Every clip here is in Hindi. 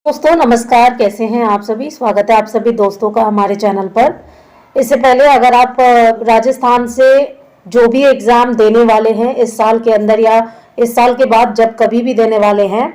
दोस्तों नमस्कार, कैसे हैं आप सभी। स्वागत है आप सभी दोस्तों का हमारे चैनल पर। इससे पहले अगर आप राजस्थान से जो भी एग्ज़ाम देने वाले हैं इस साल के अंदर या इस साल के बाद जब कभी भी देने वाले हैं,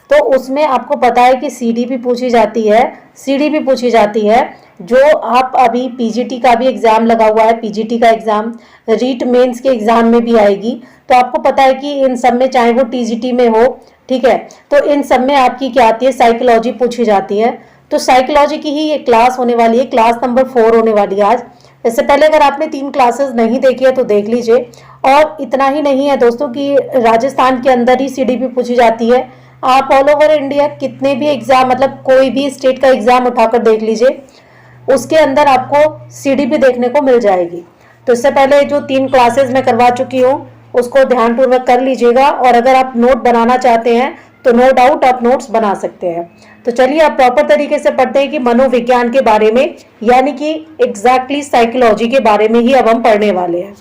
तो उसमें आपको पता है कि सीडीपी पूछी जाती है, सीडीपी पूछी जाती है। जो आप अभी पीजीटी का भी एग्ज़ाम लगा हुआ है, पीजीटी का एग्ज़ाम रीट मेंस के एग्ज़ाम में भी आएगी। तो आपको पता है कि इन सब में, चाहे वो टीजीटी में हो, ठीक है, तो इन सब में आपकी क्या आती है, साइकोलॉजी पूछी जाती है। तो साइकोलॉजी की ही ये क्लास होने वाली है, क्लास नंबर 4 होने वाली है आज। इससे पहले अगर आपने 3 क्लासेस नहीं देखी है तो देख लीजिए। और इतना ही नहीं है दोस्तों कि राजस्थान के अंदर ही सीडीपी पूछी जाती है। आप ऑल ओवर इंडिया कितने भी एग्जाम, मतलब कोई भी स्टेट का एग्जाम उठाकर देख लीजिए, उसके अंदर आपको सीडीपी देखने को मिल जाएगी। तो इससे पहले जो 3 क्लासेस मैं करवा चुकी हूँ उसको ध्यानपूर्वक कर लीजिएगा। और अगर आप नोट बनाना चाहते हैं तो नो डाउट आप नोट्स बना सकते हैं। तो चलिए आप प्रॉपर तरीके से पढ़ते हैं कि मनोविज्ञान के बारे में, यानी कि एग्जैक्टली साइकोलॉजी के बारे में ही अब हम पढ़ने वाले हैं।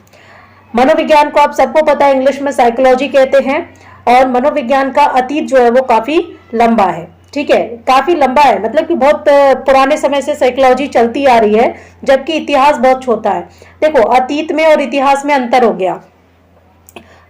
मनोविज्ञान को आप सबको पता है इंग्लिश में साइकोलॉजी कहते हैं। और मनोविज्ञान का अतीत जो है वो काफी लंबा है, ठीक है, काफी लंबा है, मतलब कि बहुत पुराने समय से साइकोलॉजी चलती आ रही है, जबकि इतिहास बहुत छोटा है। देखो, अतीत में और इतिहास में अंतर हो गया।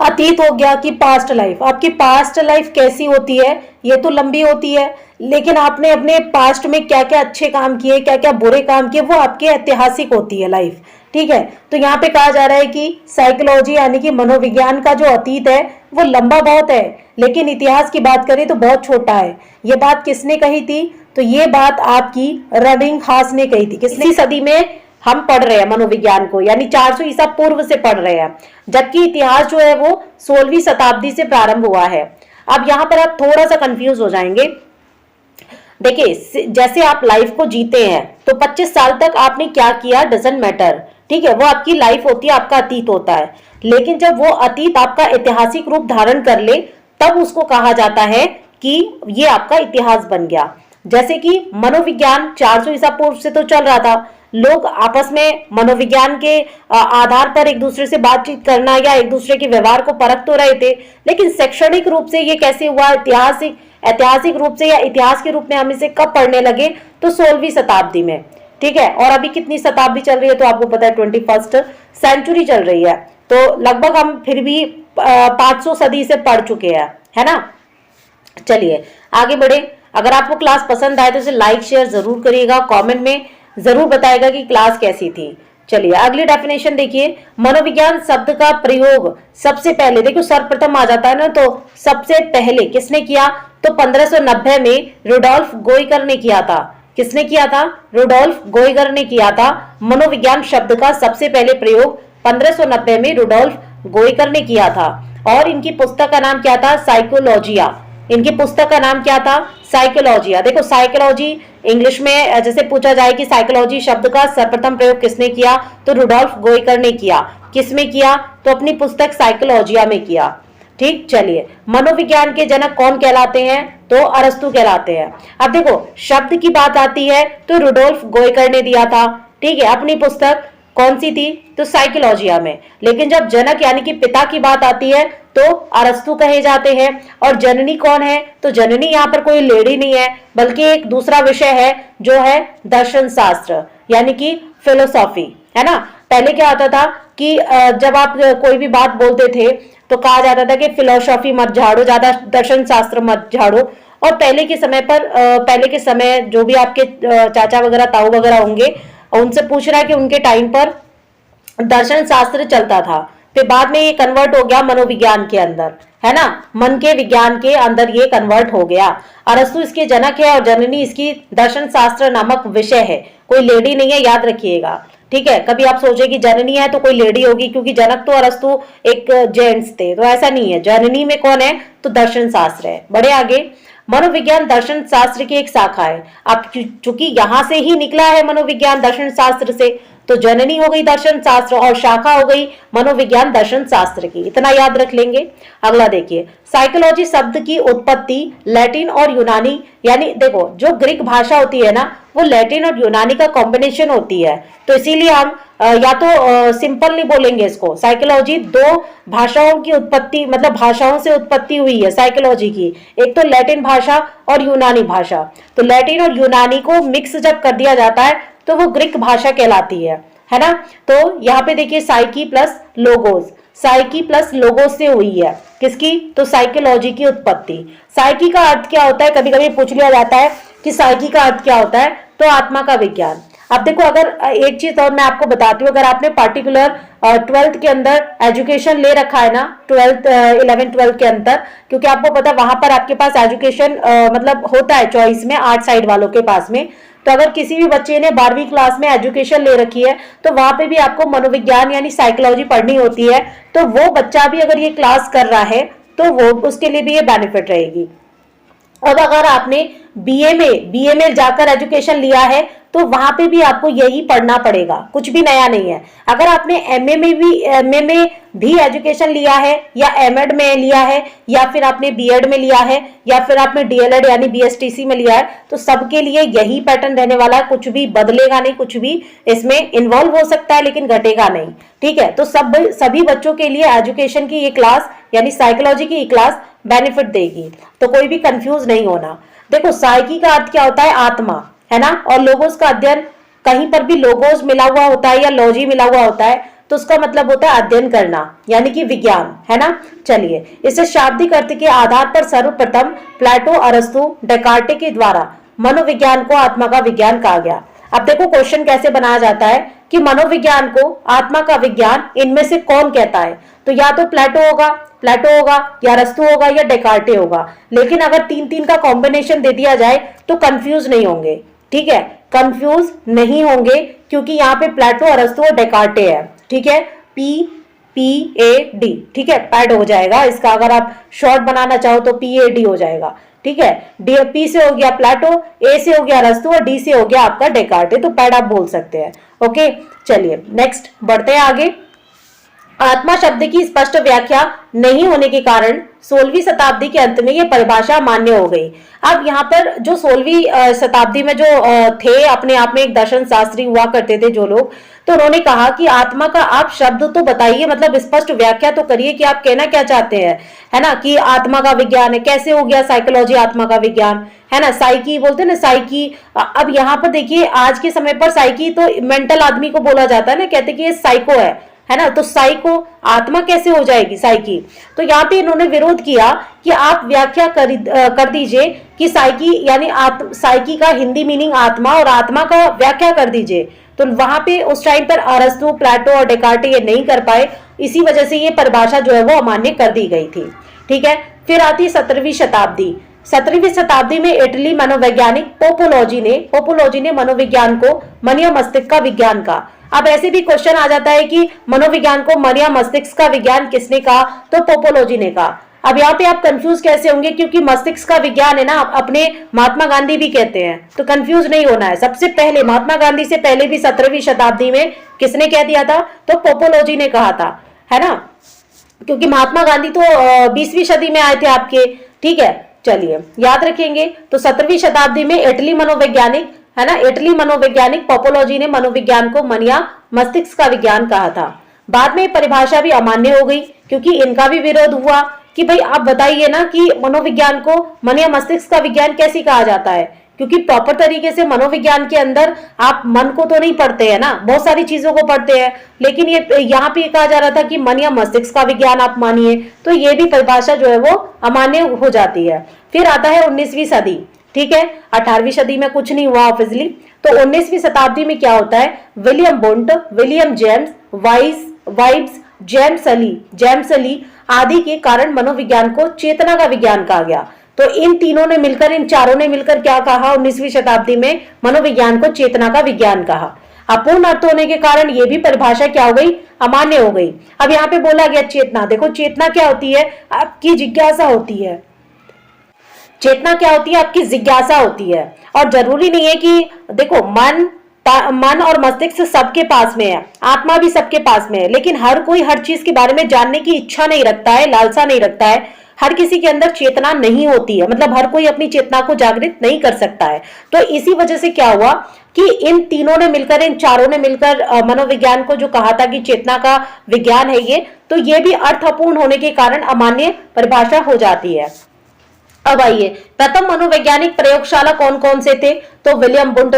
अतीत हो गया कि पास्ट लाइफ, आपकी पास्ट लाइफ कैसी होती है, ये तो लंबी होती है, लेकिन आपने अपने पास्ट में क्या क्या अच्छे काम किए, क्या क्या बुरे काम किए, वो आपकी ऐतिहासिक होती है लाइफ, ठीक है। तो यहाँ पे कहा जा रहा है कि साइकोलॉजी यानी कि मनोविज्ञान का जो अतीत है वो लंबा बहुत है, लेकिन इतिहास की बात करें तो बहुत छोटा है। ये बात किसने कही थी? तो ये बात आपकी रबिंगहास ने कही थी। किसने सदी में हम पढ़ रहे हैं मनोविज्ञान को, यानी 400 ईसा पूर्व से पढ़ रहे हैं, जबकि इतिहास जो है वो 16वीं शताब्दी से प्रारंभ हुआ है। अब यहाँ पर आप थोड़ा सा कंफ्यूज हो जाएंगे। देखिए, जैसे आप लाइफ को जीते हैं तो 25 साल तक आपने क्या किया डजंट मैटर, ठीक है, वो आपकी लाइफ होती है, आपका अतीत होता है। लेकिन जब वो अतीत आपका ऐतिहासिक रूप धारण कर ले तब उसको कहा जाता है कि ये आपका इतिहास बन गया। जैसे कि मनोविज्ञान 400 ईसा पूर्व से तो चल रहा था, लोग आपस में मनोविज्ञान के आधार पर एक दूसरे से बातचीत करना या एक दूसरे के व्यवहार को परख तो रहे थे, लेकिन शैक्षणिक रूप से ये कैसे हुआ, ऐतिहासिक रूप से या इतिहास के रूप में हम इसे कब पढ़ने लगे? तो 16वीं शताब्दी में, ठीक है। और अभी कितनी शताब्दी चल रही है? तो आपको पता है 21st सेंचुरी चल रही है। तो लगभग हम फिर भी 500 सदी से पढ़ चुके हैं, है ना। चलिए आगे बढ़े। अगर आपको क्लास पसंद आए तो इसे लाइक शेयर जरूर करिएगा, कमेंट में जरूर बताएगा कि क्लास कैसी थी। चलिए अगली डेफिनेशन देखिए। मनोविज्ञान शब्द का प्रयोग सबसे पहले, देखो सर्वप्रथम आ जाता है ना, तो सबसे पहले किसने किया? तो 1590 में रुडोल्फ गोइकर ने किया था। किसने किया था? रुडोल्फ गोइगर ने किया था। मनोविज्ञान शब्द का सबसे पहले प्रयोग 1590 में रुडोल्फ गोइकर ने किया था। और इनकी पुस्तक का नाम क्या था? साइकोलॉजिया। इनकी पुस्तक का नाम क्या था? साइकोलॉजिया। देखो, साइकोलॉजी इंग्लिश में जैसे पूछा जाए कि साइकोलॉजी शब्द का सर्वप्रथम प्रयोग किसने किया, तो रुडोल्फ गोइकर ने किया। किसमें किया? तो अपनी पुस्तक साइकोलॉजिया में किया, ठीक। चलिए, मनोविज्ञान के जनक कौन कहलाते हैं? तो अरस्तु कहलाते हैं। अब देखो, शब्द की बात आती है तो रुडोल्फ गोइकर ने दिया था, ठीक है, अपनी पुस्तक कौन सी थी? तो साइकोलॉजिया में। लेकिन जब जनक यानी कि पिता की बात आती है तो अरस्तु कहे जाते हैं। और जननी कौन है? तो जननी यहाँ पर कोई लेडी नहीं है, बल्कि एक दूसरा विषय है जो है दर्शन शास्त्र, यानी कि फिलोसॉफी, है ना। पहले क्या होता था कि जब आप कोई भी बात बोलते थे तो कहा जाता था कि फिलोसॉफी मत झाड़ो, ज्यादा दर्शन शास्त्र मत झाड़ो। और पहले के समय जो भी आपके चाचा वगैरह, ताऊ वगैरह होंगे, उनसे पूछना कि उनके टाइम पर दर्शन शास्त्र चलता था, फिर बाद में ये कन्वर्ट हो गया मनोविज्ञान के अंदर, है ना, मन के विज्ञान के अंदर ये कन्वर्ट हो गया। अरस्तु इसके जनक है और जननी इसकी दर्शन शास्त्र नामक विषय है, कोई लेडी नहीं है, याद रखिएगा, ठीक है। कभी आप सोचे कि जननी है तो कोई लेडी होगी, क्योंकि जनक तो अरस्तु एक जेंट्स थे, तो ऐसा नहीं है। जननी में कौन है? तो दर्शन शास्त्र है। बड़े आगे, मनोविज्ञान दर्शन शास्त्र की एक शाखा है। अब चूंकि यहां से ही निकला है मनोविज्ञान दर्शन शास्त्र से, तो जननी हो गई दर्शन शास्त्र और शाखा हो गई मनोविज्ञान दर्शन शास्त्र की, इतना याद रख लेंगे। अगला देखिए, साइकोलॉजी शब्द की उत्पत्ति लैटिन और यूनानी, यानी देखो जो ग्रीक भाषा होती है ना वो लैटिन और यूनानी का कॉम्बिनेशन होती है, तो इसीलिए हम या तो सिंपल नहीं बोलेंगे इसको। साइकोलॉजी दो भाषाओं की उत्पत्ति, मतलब भाषाओं से उत्पत्ति हुई है साइकोलॉजी की, एक तो लैटिन भाषा और यूनानी भाषा। तो लैटिन और यूनानी को मिक्स जब कर दिया जाता है तो वो ग्रीक भाषा कहलाती है ना। तो यहाँ पे देखिए psyche plus logos, psyche plus logos से हुई है किसकी, तो साइकोलॉजी की उत्पत्ति। साइकी का अर्थ क्या होता है, कभी कभी पूछ लिया जाता है कि साइकी का अर्थ क्या होता है, तो आत्मा का विज्ञान। अब देखो, अगर एक चीज और मैं आपको बताती हूँ, अगर आपने पार्टिकुलर 12th के अंदर एजुकेशन ले रखा है ना, 12th 11 12 के अंदर, क्योंकि आपको पता है वहां पर आपके पास एजुकेशन मतलब होता है चॉइस में, आर्ट साइड वालों के पास में। तो अगर किसी भी बच्चे ने 12वीं क्लास में एजुकेशन ले रखी है तो वहां पे भी आपको मनोविज्ञान यानी साइकोलॉजी पढ़नी होती है, तो वो बच्चा भी अगर ये क्लास कर रहा है तो वो उसके लिए भी ये बेनिफिट रहेगी। अब अगर आपने बीए में जाकर एजुकेशन लिया है तो वहां पे भी आपको यही पढ़ना पड़ेगा, कुछ भी नया नहीं है। अगर आपने एमए में भी एजुकेशन लिया है या एमएड में लिया है या फिर आपने बीएड में लिया है या फिर आपने डीएलएड यानी बीएसटीसी में लिया है, तो सबके लिए यही पैटर्न रहने वाला है, कुछ भी बदलेगा नहीं, कुछ भी इसमें इन्वॉल्व हो सकता है लेकिन घटेगा नहीं, ठीक है। तो सभी बच्चों के लिए एजुकेशन की ये क्लास यानी साइकोलॉजी की ये क्लास बेनिफिट देगी, तो कोई भी कंफ्यूज नहीं होना। देखो, साइकी का अर्थ क्या होता है, आत्मा, है ना, और लोगोस का अध्ययन, कहीं पर भी लोगोस मिला हुआ होता है या लॉजी मिला हुआ होता है तो उसका मतलब होता है अध्ययन करना यानी कि विज्ञान, है ना। चलिए, इसे शाब्दिक अर्थ के आधार पर सर्वप्रथम प्लेटो, अरस्तु, डेकार्टे के द्वारा मनोविज्ञान को आत्मा का विज्ञान कहा गया। अब देखो क्वेश्चन कैसे बनाया जाता है कि मनोविज्ञान को आत्मा का विज्ञान इनमें से कौन कहता है, तो या तो प्लेटो होगा या अरस्तु होगा या डेकार्टे होगा। लेकिन अगर 3-3 का कॉम्बिनेशन दे दिया जाए तो कंफ्यूज नहीं होंगे, ठीक है, कंफ्यूज नहीं होंगे, क्योंकि यहाँ पे प्लेटो, अरस्तु और डेकार्टे है, ठीक है। PPAD, ठीक है, पैड हो जाएगा इसका, अगर आप शॉर्ट बनाना चाहो तो PAD हो जाएगा, ठीक है। P से हो गया प्लेटो, A से हो गया अरस्तु और D से हो गया आपका डेकार्टे, तो पैड आप बोल सकते हैं। ओके, चलिए नेक्स्ट बढ़ते हैं आगे। आत्मा शब्द की स्पष्ट व्याख्या नहीं होने के कारण 16वीं शताब्दी के अंत में यह परिभाषा मान्य हो गई। अब यहाँ पर जो 16वीं शताब्दी में जो थे, अपने आप में एक दर्शन शास्त्री हुआ करते थे जो लोग, तो उन्होंने कहा कि आत्मा का आप शब्द तो बताइए, मतलब स्पष्ट व्याख्या तो करिए कि आप कहना क्या चाहते हैं, है ना, कि आत्मा का विज्ञान है, कैसे हो गया साइकोलॉजी आत्मा का विज्ञान, है ना, साइकी बोलते हैं ना, साइकी। अब यहाँ पर देखिए, आज के समय पर साइकी तो मेंटल आदमी को बोला जाता है ना, कहते कि ये साइको है ना, तो साइको आत्मा कैसे हो जाएगी साइकी। तो यहाँ पे इन्होंने विरोध किया कि आप व्याख्या कर दीजिए कि साइकी यानी साइकी का हिंदी मीनिंग आत्मा और आत्मा का व्याख्या कर दीजिए। तो वहां पे उस टाइम पर अरस्तु, प्लेटो और डेकार्टे ये नहीं कर पाए, इसी वजह से ये परिभाषा जो है वो अमान्य कर दी गई थी, ठीक है। फिर आती 17वीं शताब्दी। 17वीं शताब्दी में इटली मनोवैज्ञानिक पोपोलॉजी ने मनोविज्ञान को मन या मस्तिष्क का विज्ञान कहा। अब ऐसे भी क्वेश्चन आ जाता है कि मनोविज्ञान को मन या मस्तिष्क का विज्ञान किसने कहा, तो पोपोलॉजी ने कहा। अब यहाँ पे आप कंफ्यूज कैसे होंगे, क्योंकि मस्तिष्क का विज्ञान है ना, अपने महात्मा गांधी भी कहते हैं, तो कंफ्यूज नहीं होना है। सबसे पहले महात्मा गांधी से पहले भी 17वीं शताब्दी में किसने कह दिया था, तो पोपोलॉजी ने कहा था, है ना, क्योंकि महात्मा गांधी तो 20वीं सदी में आए थे आपके, ठीक है। चलिए याद रखेंगे, तो 17वीं शताब्दी में इटली मनोवैज्ञानिक, है ना, इटली मनोवैज्ञानिक पोपोलॉजी ने मनोविज्ञान को मन या मस्तिष्क का विज्ञान कहा था। बाद में परिभाषा भी अमान्य हो गई, क्योंकि इनका भी विरोध हुआ कि भाई आप बताइए ना कि मनोविज्ञान को मन या मस्तिष्क का विज्ञान कैसे कहा जाता है, क्योंकि प्रॉपर तरीके से मनोविज्ञान के अंदर आप मन को तो नहीं पढ़ते हैं ना, बहुत सारी चीजों को पढ़ते हैं, लेकिन ये यहाँ पे कहा जा रहा था कि मन या मस्तिष्क का विज्ञान आप मानिए, तो ये भी परिभाषा जो है वो अमान्य हो जाती है। फिर आता है 19वीं सदी, ठीक है, 18वीं सदी में कुछ नहीं हुआ ऑब्वियसली। तो 19वीं शताब्दी में क्या होता है, विलियम बुंट, William James, vibes, James Ali आदि के कारण मनोविज्ञान को चेतना का विज्ञान कहा गया। तो इन चारों ने मिलकर क्या कहा, 19वीं शताब्दी में मनोविज्ञान को चेतना का विज्ञान कहा। अपूर्ण अर्थ होने के कारण ये भी परिभाषा क्या हो गई, अमान्य हो गई। अब यहाँ पे बोला गया चेतना, देखो चेतना क्या होती है, आपकी जिज्ञासा होती है। चेतना क्या होती है, आपकी जिज्ञासा होती है। और जरूरी नहीं है कि देखो मन, मन और मस्तिष्क सबके पास में है, आत्मा भी सबके पास में है, लेकिन हर कोई हर चीज के बारे में जानने की इच्छा नहीं रखता है, लालसा नहीं रखता है। हर किसी के अंदर चेतना नहीं होती है, मतलब हर कोई अपनी चेतना को जागृत नहीं कर सकता है। तो इसी वजह से क्या हुआ कि इन तीनों ने मिलकर, इन चारों ने मिलकर मनोविज्ञान को जो कहा था कि चेतना का विज्ञान है ये, तो ये भी अर्थपूर्ण होने के कारण अमान्य परिभाषा हो जाती है। अब आइए, प्रथम मनोवैज्ञानिक प्रयोगशाला कौन कौन से थे? तो विलियम बुंट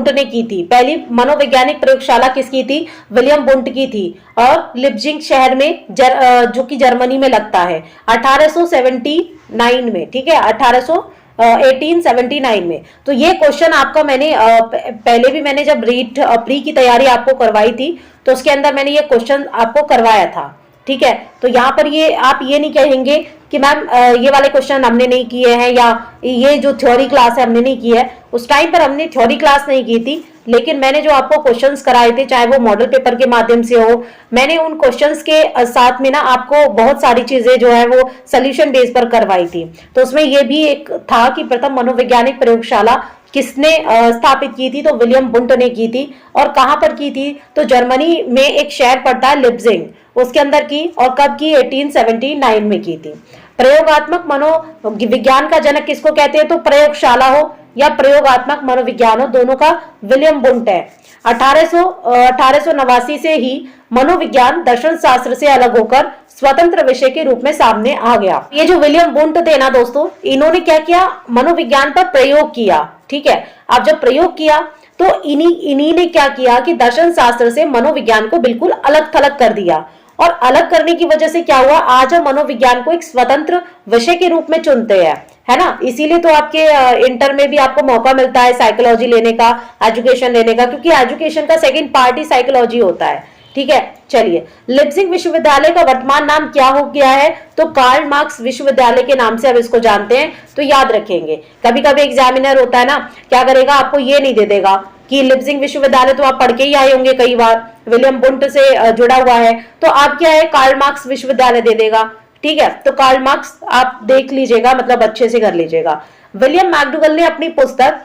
ने की थी। पहली मनोवैज्ञानिक प्रयोगशाला किसकी थी? विलियम बुंट की थी, और लिप्जिंग शहर में जो कि जर्मनी में लगता है 1879 में, ठीक है, 1879 में। तो ये क्वेश्चन आपका मैंने पहले भी मैंने जब रीट प्री की तैयारी आपको करवाई थी तो उसके अंदर मैंने ये क्वेश्चन आपको करवाया था, ठीक है। तो यहाँ पर ये आप ये नहीं कहेंगे कि मैम ये वाले क्वेश्चन हमने नहीं किए हैं, या ये जो थ्योरी क्लास है हमने नहीं की है। उस टाइम पर हमने थ्योरी क्लास नहीं की थी, लेकिन मैंने जो आपको क्वेश्चंस कराए थे, चाहे वो मॉडल पेपर के माध्यम से हो, मैंने उन क्वेश्चंस के साथ में ना आपको बहुत सारी चीजें जो है वो सोल्यूशन बेस पर करवाई थी। तो उसमें ये भी एक था कि प्रथम मनोवैज्ञानिक प्रयोगशाला किसने स्थापित की थी? तो विलियम बुंट ने की थी। और कहां पर की थी? तो जर्मनी में एक शहर पड़ता है लिप्जिंग, उसके अंदर की। और कब की? 1879 में की थी। प्रयोगात्मक मनोविज्ञान का जनक किसको कहते हैं? तो प्रयोगशाला हो या प्रयोगात्मक मनोविज्ञान हो, दोनों का विलियम बुंट है। 1889 से ही मनोविज्ञान दर्शन शास्त्र से अलग होकर स्वतंत्र विषय के रूप में सामने आ गया। ये जो विलियम बुंट थे ना दोस्तों, इन्होंने क्या किया? मनोविज्ञान पर प्रयोग किया, ठीक है। अब जब प्रयोग किया तो इन्हीं ने क्या किया कि दर्शन शास्त्र से मनोविज्ञान को बिल्कुल अलग थलग कर दिया। और अलग करने की वजह से क्या हुआ? आज हम मनोविज्ञान को एक स्वतंत्र विषय के रूप में चुनते हैं, है ना। इसीलिए तो आपके इंटर में भी आपको मौका मिलता है साइकोलॉजी लेने का, एजुकेशन लेने का, क्योंकि एजुकेशन का सेकंड पार्ट ही साइकोलॉजी होता है, ठीक है। चलिए, लिप्जिंग विश्वविद्यालय का वर्तमान नाम क्या हो गया है? तो कार्ल मार्क्स विश्वविद्यालय के नाम से अब इसको जानते हैं, तो याद रखेंगे। कभी कभी एग्जामिनर होता है ना, क्या करेगा, आपको ये नहीं दे देगा कि लिप्जिंग विश्वविद्यालय तो आप पढ़ के ही आए होंगे कई बार, विलियम बुंट से जुड़ा हुआ है, तो आप क्या है, कार्ल मार्क्स विश्वविद्यालय दे देगा, ठीक है। तो कार्ल मार्क्स आप देख लीजिएगा, मतलब अच्छे से कर लीजिएगा। विलियम मैकडूगल ने अपनी पुस्तक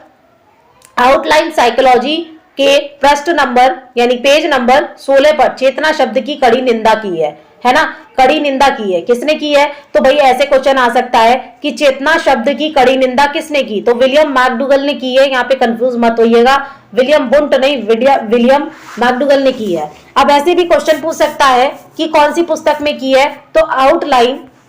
आउटलाइन साइकोलॉजी के पृष्ठ नंबर यानी पेज नंबर 16 पर चेतना शब्द की कड़ी निंदा की है ना। कड़ी निंदा की है, किसने की है? तो भाई ऐसे क्वेश्चन आ सकता है कि चेतना शब्द की कड़ी निंदा किसने की? तो विलियम मैकडूगल ने की है, यहाँ पे कंफ्यूज मत होइएगा, विलियम बुंट नहीं, विलियम मैकडूगल ने की है। अब ऐसे भी क्वेश्चन पूछ सकता है कि कौन सी पुस्तक में की है? तो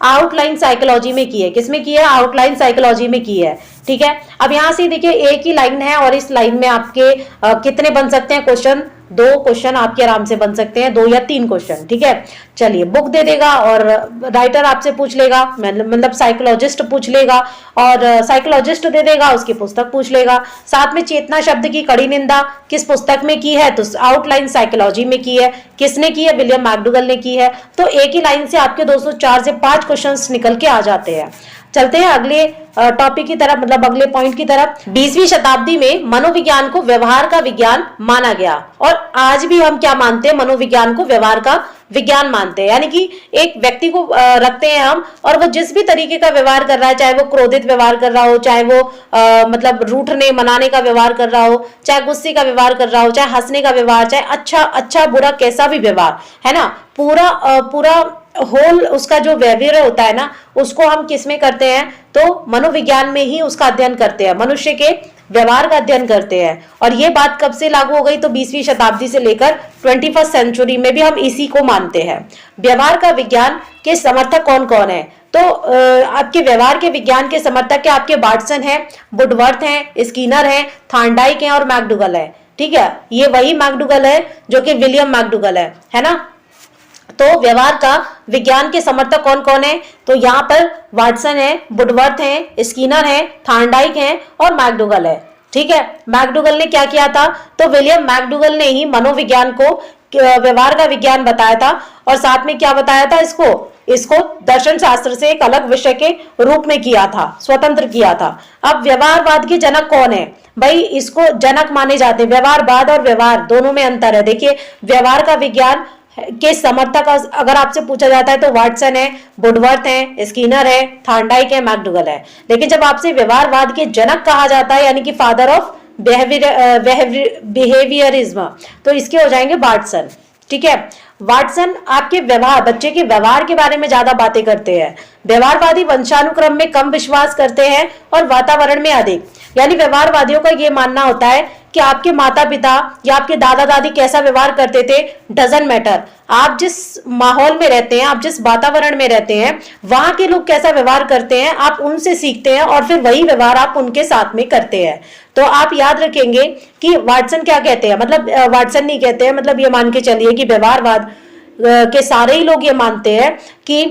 आउटलाइन साइकोलॉजी में की है। किसमें की है? आउटलाइन साइकोलॉजी में की है, ठीक है। अब यहां से देखिए, एक ही लाइन है और इस लाइन में आपके कितने बन सकते हैं क्वेश्चन? 2 क्वेश्चन आपके आराम से बन सकते हैं, 2 या 3 क्वेश्चन, ठीक है। चलिए, बुक दे देगा और राइटर आपसे पूछ लेगा, मतलब साइकोलॉजिस्ट पूछ लेगा, और साइकोलॉजिस्ट दे देगा, उसकी पुस्तक पूछ लेगा। साथ में चेतना शब्द की कड़ी निंदा किस पुस्तक में की है? तो आउटलाइन साइकोलॉजी में की है। किसने की है? विलियम मैकडूगल ने की है। तो एक ही लाइन से आपके दोस्तों 4 से 5 क्वेश्चन निकल के आ जाते हैं। चलते हैं अगले टॉपिक की तरफ, मतलब अगले पॉइंट की तरफ। 20वीं शताब्दी में मनोविज्ञान को व्यवहार का विज्ञान माना गया, और आज भी हम क्या मानते हैं? मनोविज्ञान को व्यवहार का विज्ञान मानते हैं। यानी कि एक व्यक्ति को रखते हैं हम, और वो जिस भी तरीके का व्यवहार कर रहा है, चाहे वो क्रोधित व्यवहार कर रहा हो, चाहे वो मतलब रूठने मनाने का व्यवहार कर रहा हो, चाहे गुस्से का व्यवहार कर रहा हो, चाहे हंसने का व्यवहार, चाहे अच्छा बुरा कैसा भी व्यवहार है ना, पूरा होल उसका जो व्यवहार होता है ना, उसको हम किस में करते हैं? तो मनोविज्ञान में ही उसका अध्ययन करते हैं, मनुष्य के व्यवहार का अध्ययन करते हैं। और ये बात कब से लागू हो गई? तो 20वीं शताब्दी से लेकर 21st सेंचुरी में भी हम इसी को मानते हैं। व्यवहार का विज्ञान के समर्थक कौन कौन है? तो आपके व्यवहार के विज्ञान के समर्थक क्या? आपके वाटसन है, वुडवर्थ है, स्किनर है, थॉर्नडाइक है और मैकडूगल है, ठीक है। ये वही मैकडूगल है जो कि विलियम मैकडूगल है ना। तो व्यवहार का विज्ञान के समर्थक कौन कौन है? तो यहाँ पर वाटसन है, वुडवर्थ है, स्किनर है, थॉर्नडाइक है और मैकडूगल है, ठीक है। मैकडूगल ने क्या किया था? तो विलियम मैकडूगल ने ही मनोविज्ञान को व्यवहार का विज्ञान बताया था, और साथ में क्या बताया था? इसको दर्शन शास्त्र से एक अलग विषय के रूप में किया था, स्वतंत्र किया था। अब व्यवहारवाद के जनक कौन है? भाई इसको जनक माने जाते हैं। व्यवहारवाद और व्यवहार दोनों में अंतर है। देखिए, व्यवहार का विज्ञान के समर्थक अगर आपसे पूछा जाता है तो वाटसन है, वुडवर्थ है, स्किनर है, थॉर्नडाइक है, मैकडूगल है। लेकिन जब आपसे व्यवहारवाद के जनक कहा जाता है, यानी कि फादर ऑफ बिहेवियरिज्म, तो इसके हो जाएंगे वाटसन। ठीक है, वाटसन आपके व्यवहार, बच्चे के व्यवहार के बारे में ज्यादा बातें करते हैं। व्यवहारवादी वंशानुक्रम में कम विश्वास करते हैं और वातावरण में अधिक। यानी व्यवहारवादियों का यह मानना होता है कि आपके माता पिता या आपके दादा दादी कैसा व्यवहार करते थे डजंट मैटर, आप जिस माहौल में रहते हैं, आप जिस वातावरण में रहते हैं, वहां के लोग कैसा व्यवहार करते हैं आप उनसे सीखते हैं और फिर वही व्यवहार आप उनके साथ में करते हैं। तो आप याद रखेंगे कि वाटसन क्या कहते हैं, मतलब वाटसन नहीं कहते हैं, मतलब ये मान के चलिए कि व्यवहारवाद के सारे ही लोग ये मानते हैं कि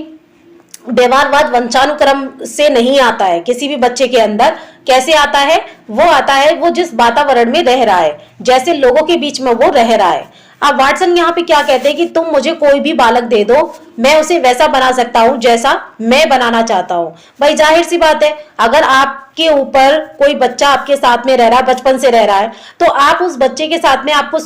व्यवहारवाद वंशानुक्रम से नहीं आता है किसी भी बच्चे के अंदर। कैसे आता है? वो आता है वो जिस वातावरण में रह रहा है, जैसे लोगों के बीच में वो रह रहा है। अब वाटसन यहाँ पे क्या कहते हैं कि तुम मुझे कोई भी बालक दे दो, मैं उसे वैसा बना सकता हूं जैसा मैं बनाना चाहता हूं। भाई जाहिर सी बात है, अगर आपके ऊपर कोई बच्चा आपके साथ में रह रहा है, बचपन से रह रहा है, तो आप उस बच्चे के साथ में आपको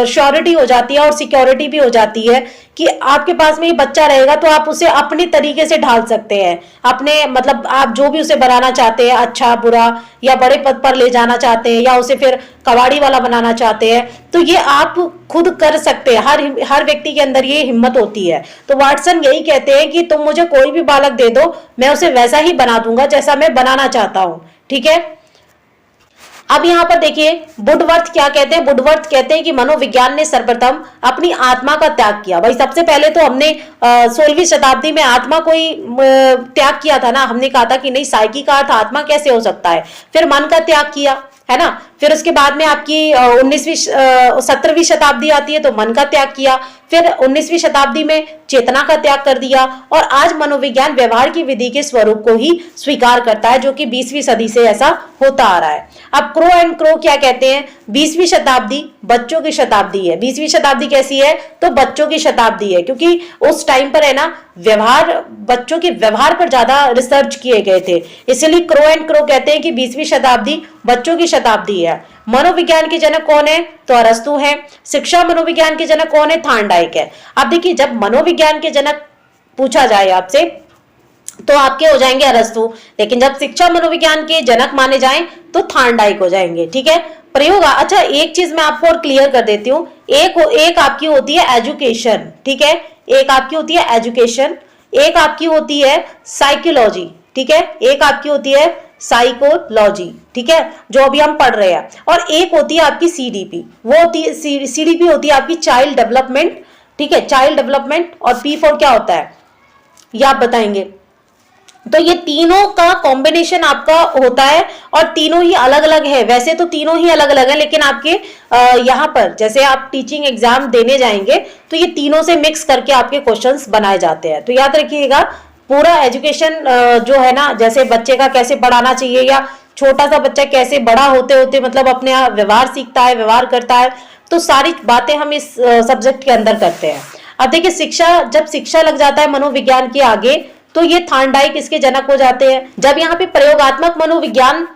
श्योरिटी हो जाती है और सिक्योरिटी भी हो जाती है कि आपके पास में ये बच्चा रहेगा तो आप उसे अपनी तरीके से ढाल सकते हैं, अपने मतलब आप जो भी उसे बनाना चाहते हैं, अच्छा बुरा, या बड़े पद पर ले जाना चाहते हैं, या उसे फिर कबाड़ी वाला बनाना चाहते हैं, तो ये आप खुद कर सकते हैं। हर व्यक्ति के अंदर ये हिम्मत होती है। तो वाटसन यही कहते हैं कि तुम मुझे कोई भी बालक दे दो, मैं उसे वैसा ही बना दूंगा जैसा मैं बनाना चाहता हूं। ठीक है, अब यहां पर देखिए वुडवर्थ क्या कहते हैं। वुडवर्थ कहते हैं कि मनोविज्ञान ने सर्वप्रथम अपनी आत्मा का त्याग किया। भाई सबसे पहले तो हमने 16वीं शताब्दी में आत्मा को ही त्याग किया था ना, हमने कहा था कि नहीं साइकी का अर्थ आत्मा कैसे हो सकता है, फिर मन का त्याग किया है ना। फिर उसके बाद में आपकी 17वीं शताब्दी आती है तो मन का त्याग किया, फिर 19वीं शताब्दी में चेतना का त्याग कर दिया, और आज मनोविज्ञान व्यवहार की विधि के स्वरूप को ही स्वीकार करता है, जो कि 20वीं सदी से ऐसा होता आ रहा है। अब क्रो एंड क्रो क्या कहते हैं? 20वीं शताब्दी बच्चों की शताब्दी है। 20वीं शताब्दी कैसी है? तो बच्चों की शताब्दी है, क्योंकि उस टाइम पर है ना व्यवहार, बच्चों के व्यवहार पर ज्यादा रिसर्च किए गए थे, इसलिए क्रो एंड क्रो कहते हैं कि 20वीं शताब्दी बच्चों की शताब्दी है। मनोविज्ञान के जनक कौन है? तो अरस्तु है। शिक्षा मनोविज्ञान के जनक कौन है? थॉर्नडाइक है। अब देखिए जब मनोविज्ञान के जनक पूछा जाए आपसे तो आपके हो जाएंगे अरस्तु, लेकिन जब शिक्षा मनोविज्ञान के जनक माने जाएं तो थॉर्नडाइक हो जाएंगे। ठीक है, प्रयोग। अच्छा एक चीज मैं आपको और क्लियर कर देती हूँ, एक आपकी होती है एजुकेशन, ठीक है, एक आपकी होती है एजुकेशन, एक आपकी होती है साइकोलॉजी, ठीक है, एक आपकी होती है साइकोलॉजी, ठीक है, जो अभी हम पढ़ रहे हैं, और एक होती है आपकी सीडीपी, वो होती है सीडीपी होती है आपकी चाइल्ड डेवलपमेंट, ठीक है, चाइल्ड डेवलपमेंट, और पी फॉर क्या होता है ये आप बताएंगे। तो ये तीनों का कॉम्बिनेशन आपका होता है, और तीनों ही अलग अलग है, वैसे तो तीनों ही अलग अलग है, लेकिन आपके यहाँ पर जैसे आप टीचिंग एग्जाम देने जाएंगे तो ये तीनों से मिक्स करके आपके क्वेश्चंस बनाए जाते हैं। तो याद रखिएगा पूरा एजुकेशन जो है ना, जैसे बच्चे का कैसे पढ़ाना चाहिए, या छोटा सा बच्चा कैसे बड़ा होते होते मतलब अपने व्यवहार सीखता है, व्यवहार करता है, तो सारी बातें हम इस सब्जेक्ट के अंदर करते हैं। अब देखिए शिक्षा, जब शिक्षा लग जाता है मनोविज्ञान के आगे तो ये थॉर्नडाइक इसके जनक हो जाते हैं। जब यहाँ पे प्रयोगात्मक मनोविज्ञान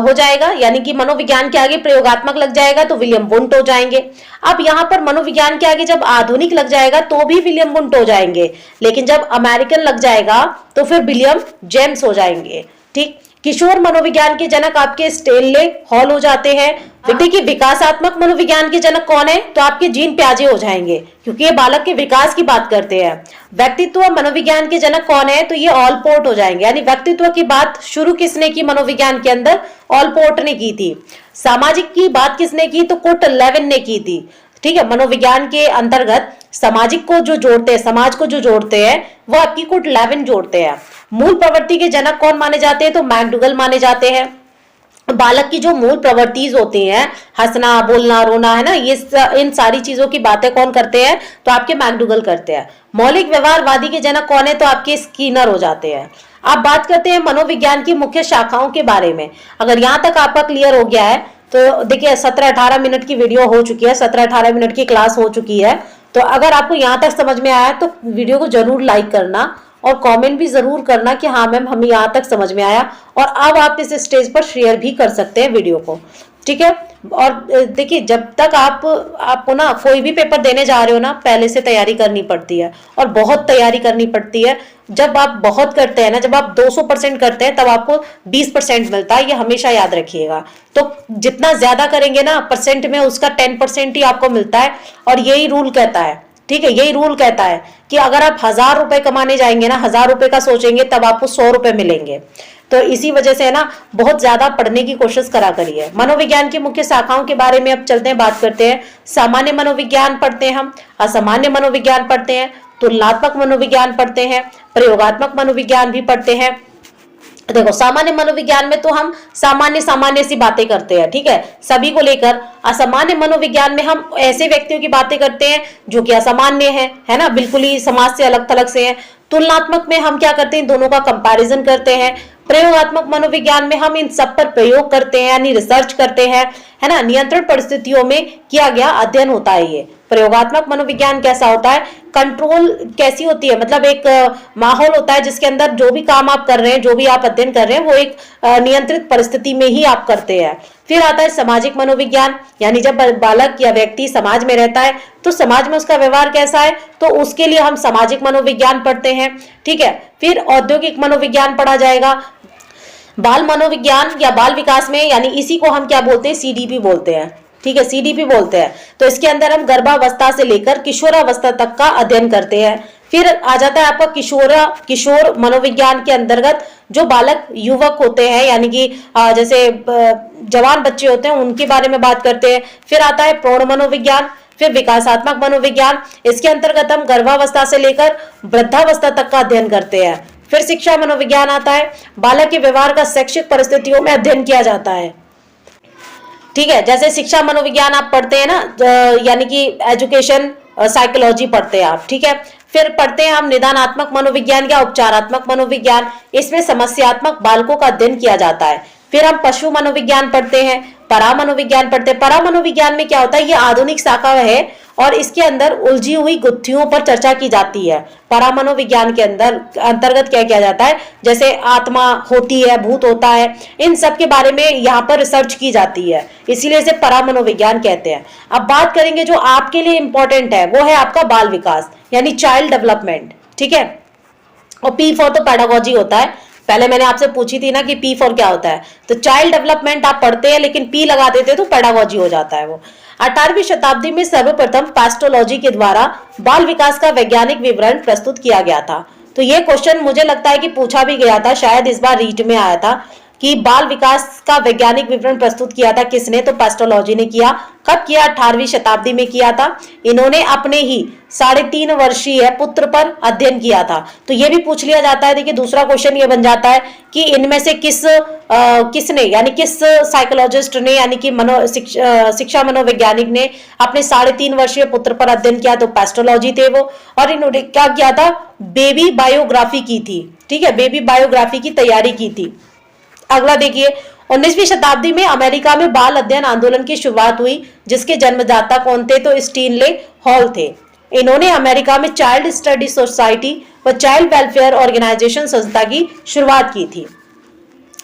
हो जाएगा, यानी कि मनोविज्ञान के आगे प्रयोगात्मक लग जाएगा तो विलियम वुंट हो जाएंगे। अब यहाँ पर मनोविज्ञान के आगे जब आधुनिक लग जाएगा तो भी विलियम वुंट हो जाएंगे, लेकिन जब अमेरिकन लग जाएगा तो फिर विलियम जेम्स हो जाएंगे। ठीक, किशोर मनोविज्ञान के जनक आपके स्टेनले हॉल हो जाते हैं। देखिए विकासात्मक मनोविज्ञान के जनक कौन है? तो आपके जीन प्याजे हो जाएंगे, क्योंकि ये बालक के विकास की बात करते हैं। व्यक्तित्व मनोविज्ञान के जनक कौन है? तो ये ऑलपोर्ट हो जाएंगे। यानी व्यक्तित्व की बात शुरू किसने की मनोविज्ञान के अंदर? ऑलपोर्ट ने की थी। सामाजिक की बात किसने की? तो कुर्ट लेविन ने की थी। ठीक है, मनोविज्ञान के अंतर्गत सामाजिक को जो जोड़ते हैं, समाज को जो जोड़ते हैं, वो आपकी कुर्ट लेविन जोड़ते हैं। मूल प्रवृत्ति के जनक कौन माने जाते हैं? तो मैकडूगल माने जाते हैं। बालक की जो मूल प्रवृत्तिज होती हैं, हंसना, बोलना, रोना, है ना, ये इन सारी चीजों की बातें कौन करते हैं? तो आपके मैकडूगल करते हैं। मौलिक व्यवहारवादी के जनक कौन है? तो आपके स्किनर हो जाते हैं। आप बात करते हैं मनोविज्ञान की मुख्य शाखाओं के बारे में। अगर यहाँ तक आपका क्लियर हो गया है तो देखिए 17-18 मिनट की वीडियो हो चुकी है, 17-18 मिनट की क्लास हो चुकी है। तो अगर आपको यहाँ तक समझ में आया तो वीडियो को जरूर लाइक करना और कमेंट भी जरूर करना कि हाँ मैम हमें यहाँ तक समझ में आया, और अब आप इस स्टेज पर शेयर भी कर सकते हैं वीडियो को। ठीक है। और देखिए, जब तक आपको ना कोई भी पेपर देने जा रहे हो ना, पहले से तैयारी करनी पड़ती है और बहुत तैयारी करनी पड़ती है। जब आप बहुत करते हैं ना, जब आप 200% करते हैं, तब आपको 20% मिलता है, ये हमेशा याद रखिएगा। तो जितना ज्यादा करेंगे ना परसेंट में, उसका 10% ही आपको मिलता है। और यही रूल कहता है, ठीक है, यही रूल कहता है कि अगर आप 1000 रुपए कमाने जाएंगे ना, 1000 रुपए का सोचेंगे, तब आपको 100 रुपए मिलेंगे। तो इसी वजह से है ना, बहुत ज्यादा पढ़ने की कोशिश करा करिए। मनोविज्ञान की मुख्य शाखाओं के बारे में अब चलते हैं, बात करते हैं। सामान्य मनोविज्ञान पढ़ते हैं हम, असामान्य मनोविज्ञान पढ़ते हैं, तुलनात्मक मनोविज्ञान पढ़ते हैं, प्रयोगात्मक मनोविज्ञान भी पढ़ते हैं। देखो, सामान्य मनोविज्ञान में तो हम सामान्य सामान्य सी बातें करते हैं, ठीक है, सभी को लेकर। असामान्य मनोविज्ञान में हम ऐसे व्यक्तियों की बातें करते हैं जो कि असामान्य है ना, बिल्कुल ही समाज से अलग थलग से हैं। तुलनात्मक में हम क्या करते हैं, दोनों का कंपैरिजन करते हैं। प्रयोगात्मक मनोविज्ञान में हम इन सब पर प्रयोग करते हैं, यानी रिसर्च करते हैं, है ना, नियंत्रण परिस्थितियों में किया गया अध्ययन होता है ये। प्रयोगात्मक मनोविज्ञान कैसा होता है, कंट्रोल कैसी होती है, मतलब एक माहौल होता है जिसके अंदर जो भी काम आप कर रहे हैं, जो भी आप अध्ययन कर रहे हैं, वो एक नियंत्रित परिस्थिति में ही आप करते हैं। फिर आता है सामाजिक मनोविज्ञान, यानी जब बालक या व्यक्ति समाज में रहता है तो समाज में उसका व्यवहार कैसा है, तो उसके लिए हम सामाजिक मनोविज्ञान पढ़ते हैं, ठीक है। फिर औद्योगिक मनोविज्ञान पढ़ा जाएगा। बाल मनोविज्ञान या बाल विकास में, यानी इसी को हम क्या बोलते हैं, सीडीपी बोलते हैं, ठीक है, सीडीपी बोलते हैं। तो इसके अंदर हम गर्भावस्था से लेकर किशोरावस्था तक का अध्ययन करते हैं। फिर आ जाता है आपका किशोर मनोविज्ञान के अंतर्गत जो बालक युवक होते हैं, यानी कि जैसे जवान बच्चे होते हैं, उनके बारे में बात करते हैं। फिर आता है प्रौढ़ मनोविज्ञान, फिर विकासात्मक मनोविज्ञान, इसके अंतर्गत हम गर्भावस्था से लेकर वृद्धावस्था तक का अध्ययन करते हैं। फिर शिक्षा मनोविज्ञान आता है, बालक के व्यवहार का शैक्षिक परिस्थितियों में अध्ययन किया जाता है, ठीक है। जैसे शिक्षा मनोविज्ञान आप पढ़ते हैं ना, यानी कि एजुकेशन साइकोलॉजी पढ़ते हैं आप, ठीक है। फिर पढ़ते हैं हम निदानात्मक मनोविज्ञान या उपचारात्मक मनोविज्ञान, इसमें समस्यात्मक बालकों का अध्ययन किया जाता है। फिर हम पशु मनोविज्ञान पढ़ते हैं, परा मनोविज्ञान पढ़ते हैं। परा मनोविज्ञान में क्या होता है, ये आधुनिक शाखा है और इसके अंदर उलझी हुई गुत्थियों पर चर्चा की जाती है। परा मनोविज्ञान के अंतर्गत क्या किया जाता है, जैसे आत्मा होती है, भूत होता है, इन सब के बारे में यहाँ पर रिसर्च की जाती है, इसीलिए इसे परा मनोविज्ञान कहते हैं। अब बात करेंगे जो आपके लिए इंपॉर्टेंट है, वो है आपका बाल विकास, यानी चाइल्ड डेवलपमेंट, ठीक है। और पी फॉर तो पेडागोजी होता है, पहले मैंने आपसे पूछी थी ना कि पी फॉर क्या होता है, तो चाइल्ड डेवलपमेंट आप पढ़ते हैं, लेकिन पी लगा देते तो पेडागोजी हो जाता है वो। 18वीं शताब्दी में सर्वप्रथम पैस्टोलॉजी के द्वारा बाल विकास का वैज्ञानिक विवरण प्रस्तुत किया गया था। तो ये क्वेश्चन मुझे लगता है कि पूछा भी गया था, शायद इस बार रीट में आया था कि बाल विकास का वैज्ञानिक विवरण प्रस्तुत किया था किसने, तो पैस्टोलॉजी ने किया। कब किया, 18वीं शताब्दी में किया था। इन्होंने अपने ही 3.5 वर्षीय पुत्र पर अध्ययन किया था। तो ये भी पूछ लिया जाता है। देखिए, दूसरा क्वेश्चन ये बन जाता है कि इनमें से किसने, यानी किस साइकोलॉजिस्ट ने, यानी कि शिक्षा मनोवैज्ञानिक ने अपने 3.5 वर्षीय पुत्र पर अध्ययन किया, तो पैस्टोलॉजी थे वो। और इन्होंने क्या किया था, बेबी बायोग्राफी की थी, ठीक है, बेबी बायोग्राफी की तैयारी की थी। अगला देखिए, 19वीं शताब्दी में अमेरिका में बाल अध्ययन आंदोलन की शुरुआत हुई, जिसके जन्मदाता कौन थे, तो स्टीनले हॉल थे। इन्होंने अमेरिका में चाइल्ड स्टडी सोसाइटी व चाइल्ड वेलफेयर ऑर्गेनाइजेशन संस्था की शुरुआत की थी।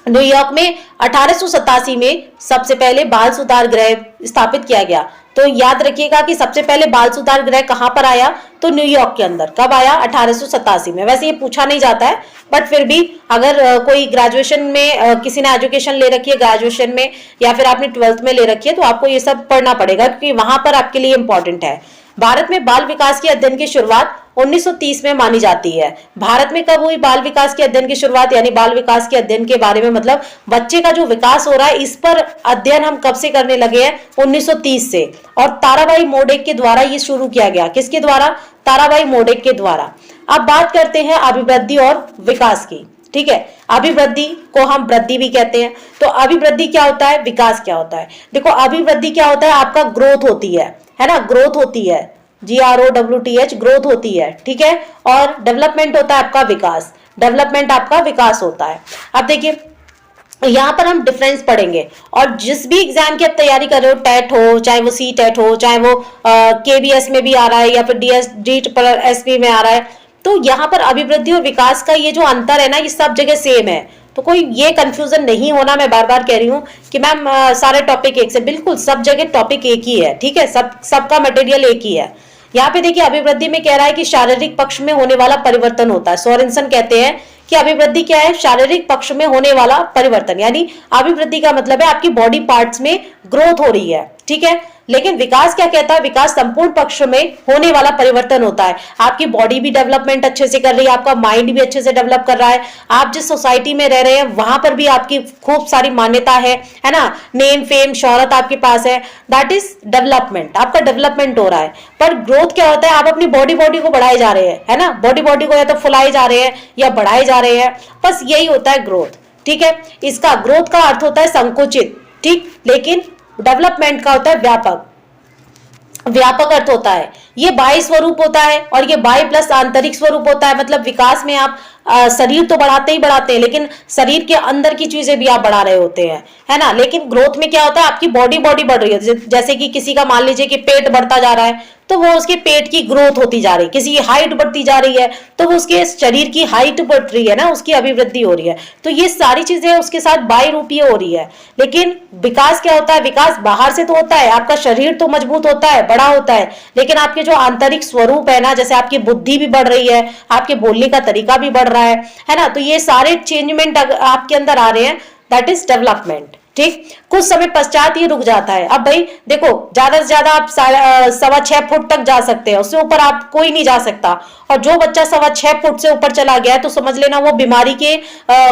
न्यूयॉर्क में 1887 में सबसे पहले बाल सुधार गृह स्थापित किया गया। तो याद रखिएगा कि सबसे पहले बाल सुधार गृह कहां पर आया, तो न्यूयॉर्क के अंदर। कब आया, 1887 में। वैसे ये पूछा नहीं जाता है, बट फिर भी अगर कोई ग्रेजुएशन में किसी ने एजुकेशन ले रखी है, ग्रेजुएशन में या फिर आपने 12th में ले रखी है, तो आपको ये सब पढ़ना पड़ेगा, क्योंकि वहां पर आपके लिए इंपॉर्टेंट है। भारत में बाल विकास के अध्ययन की शुरुआत 1930 में मानी जाती है। भारत में कब हुई बाल विकास के अध्ययन की शुरुआत, यानी बाल विकास के अध्ययन के बारे में, मतलब बच्चे का जो विकास हो रहा है, इस पर अध्ययन हम कब से करने लगे हैं, 1930 से। और ताराबाई मोडेक के द्वारा ये शुरू किया गया। किसके द्वारा, ताराबाई मोडेक के द्वारा। अब बात करते हैं अभिवृद्धि और विकास की, ठीक है। अभिवृद्धि को हम वृद्धि भी कहते हैं। तो अभिवृद्धि क्या होता है, विकास क्या होता है। देखो, अभिवृद्धि क्या होता है, आपका ग्रोथ होती है ना, ग्रोथ होती है, GROWTH, ग्रोथ होती है, ठीक है। और डेवलपमेंट होता है आपका विकास, डेवलपमेंट आपका विकास होता है। अब देखिए, यहाँ पर हम डिफरेंस पढ़ेंगे, और जिस भी एग्जाम की आप तैयारी कर रहे हो, टेट हो, चाहे वो CTET हो, चाहे वो KBS में भी आ रहा है या फिर DSP में आ रहा है, तो यहाँ पर अभिवृद्धि और विकास का ये जो अंतर है ना, ये सब जगह सेम है। तो कोई ये कंफ्यूजन नहीं होना, मैं बार बार कह रही हूँ कि मैम सारे टॉपिक एक से, बिल्कुल सब जगह टॉपिक एक ही है, ठीक है, सबका मटेरियल एक ही है। यहाँ पे देखिए अभिवृद्धि में कह रहा है कि शारीरिक पक्ष में होने वाला परिवर्तन होता है। सोरेनसन कहते हैं कि अभिवृद्धि क्या है, शारीरिक पक्ष में होने वाला परिवर्तन, यानी अभिवृद्धि का मतलब है आपकी बॉडी पार्ट्स में ग्रोथ हो रही है, ठीक है। लेकिन विकास क्या कहता है, विकास संपूर्ण पक्ष में होने वाला परिवर्तन होता है। आपकी बॉडी भी डेवलपमेंट अच्छे से कर रही है, आपका माइंड भी अच्छे से डेवलप कर रहा है, आप जिस सोसाइटी में रह रहे हैं वहां पर भी आपकी खूब सारी मान्यता है ना, नेम फेम शोहरत आपके पास है, दैट इज डेवलपमेंट, आपका डेवलपमेंट हो रहा है। पर ग्रोथ क्या होता है, आप अपनी बॉडी को बढ़ाए जा रहे हैं, है ना, बॉडी को या तो फुलाए जा रहे हैं या बढ़ाए जा रहे हैं, बस यही होता है ग्रोथ, ठीक है। इसका ग्रोथ का अर्थ होता है संकुचित, ठीक, लेकिन डेवलपमेंट का होता है व्यापक, व्यापक अर्थ होता है। ये बाह्य स्वरूप होता है और ये बाह्य प्लस आंतरिक स्वरूप होता है। मतलब विकास में आप शरीर तो बढ़ाते ही बढ़ाते हैं, लेकिन शरीर के अंदर की चीजें भी आप बढ़ा रहे होते हैं, है ना। लेकिन ग्रोथ में क्या होता है, आपकी बॉडी बढ़ रही है, जैसे कि किसी का मान लीजिए कि पेट बढ़ता जा रहा है तो वो उसके पेट की ग्रोथ होती जा रही है, किसी की हाइट बढ़ती जा रही है तो वो उसके शरीर की हाइट बढ़ रही है ना, उसकी अभिवृद्धि हो रही है। तो ये सारी चीजें उसके साथ बाह्य रूपीय हो रही है। लेकिन विकास क्या होता है, विकास बाहर से तो होता है, आपका शरीर तो मजबूत होता है, बड़ा होता है, लेकिन आपके जो आंतरिक स्वरूप है ना, जैसे आपकी बुद्धि भी बढ़ रही है, आपके बोलने का तरीका भी बढ़ रहा है ना, तो ये सारे चेंजमेंट आपके अंदर आ रहे हैं, दैट इज डेवलपमेंट, ठीक। कुछ समय पश्चात ये रुक जाता है। अब भाई देखो, ज्यादा से ज्यादा आप 6.25 फुट तक जा सकते हैं, उससे ऊपर आप कोई नहीं जा सकता। और जो बच्चा 6.25 फुट से ऊपर चला गया है तो समझ लेना वो बीमारी के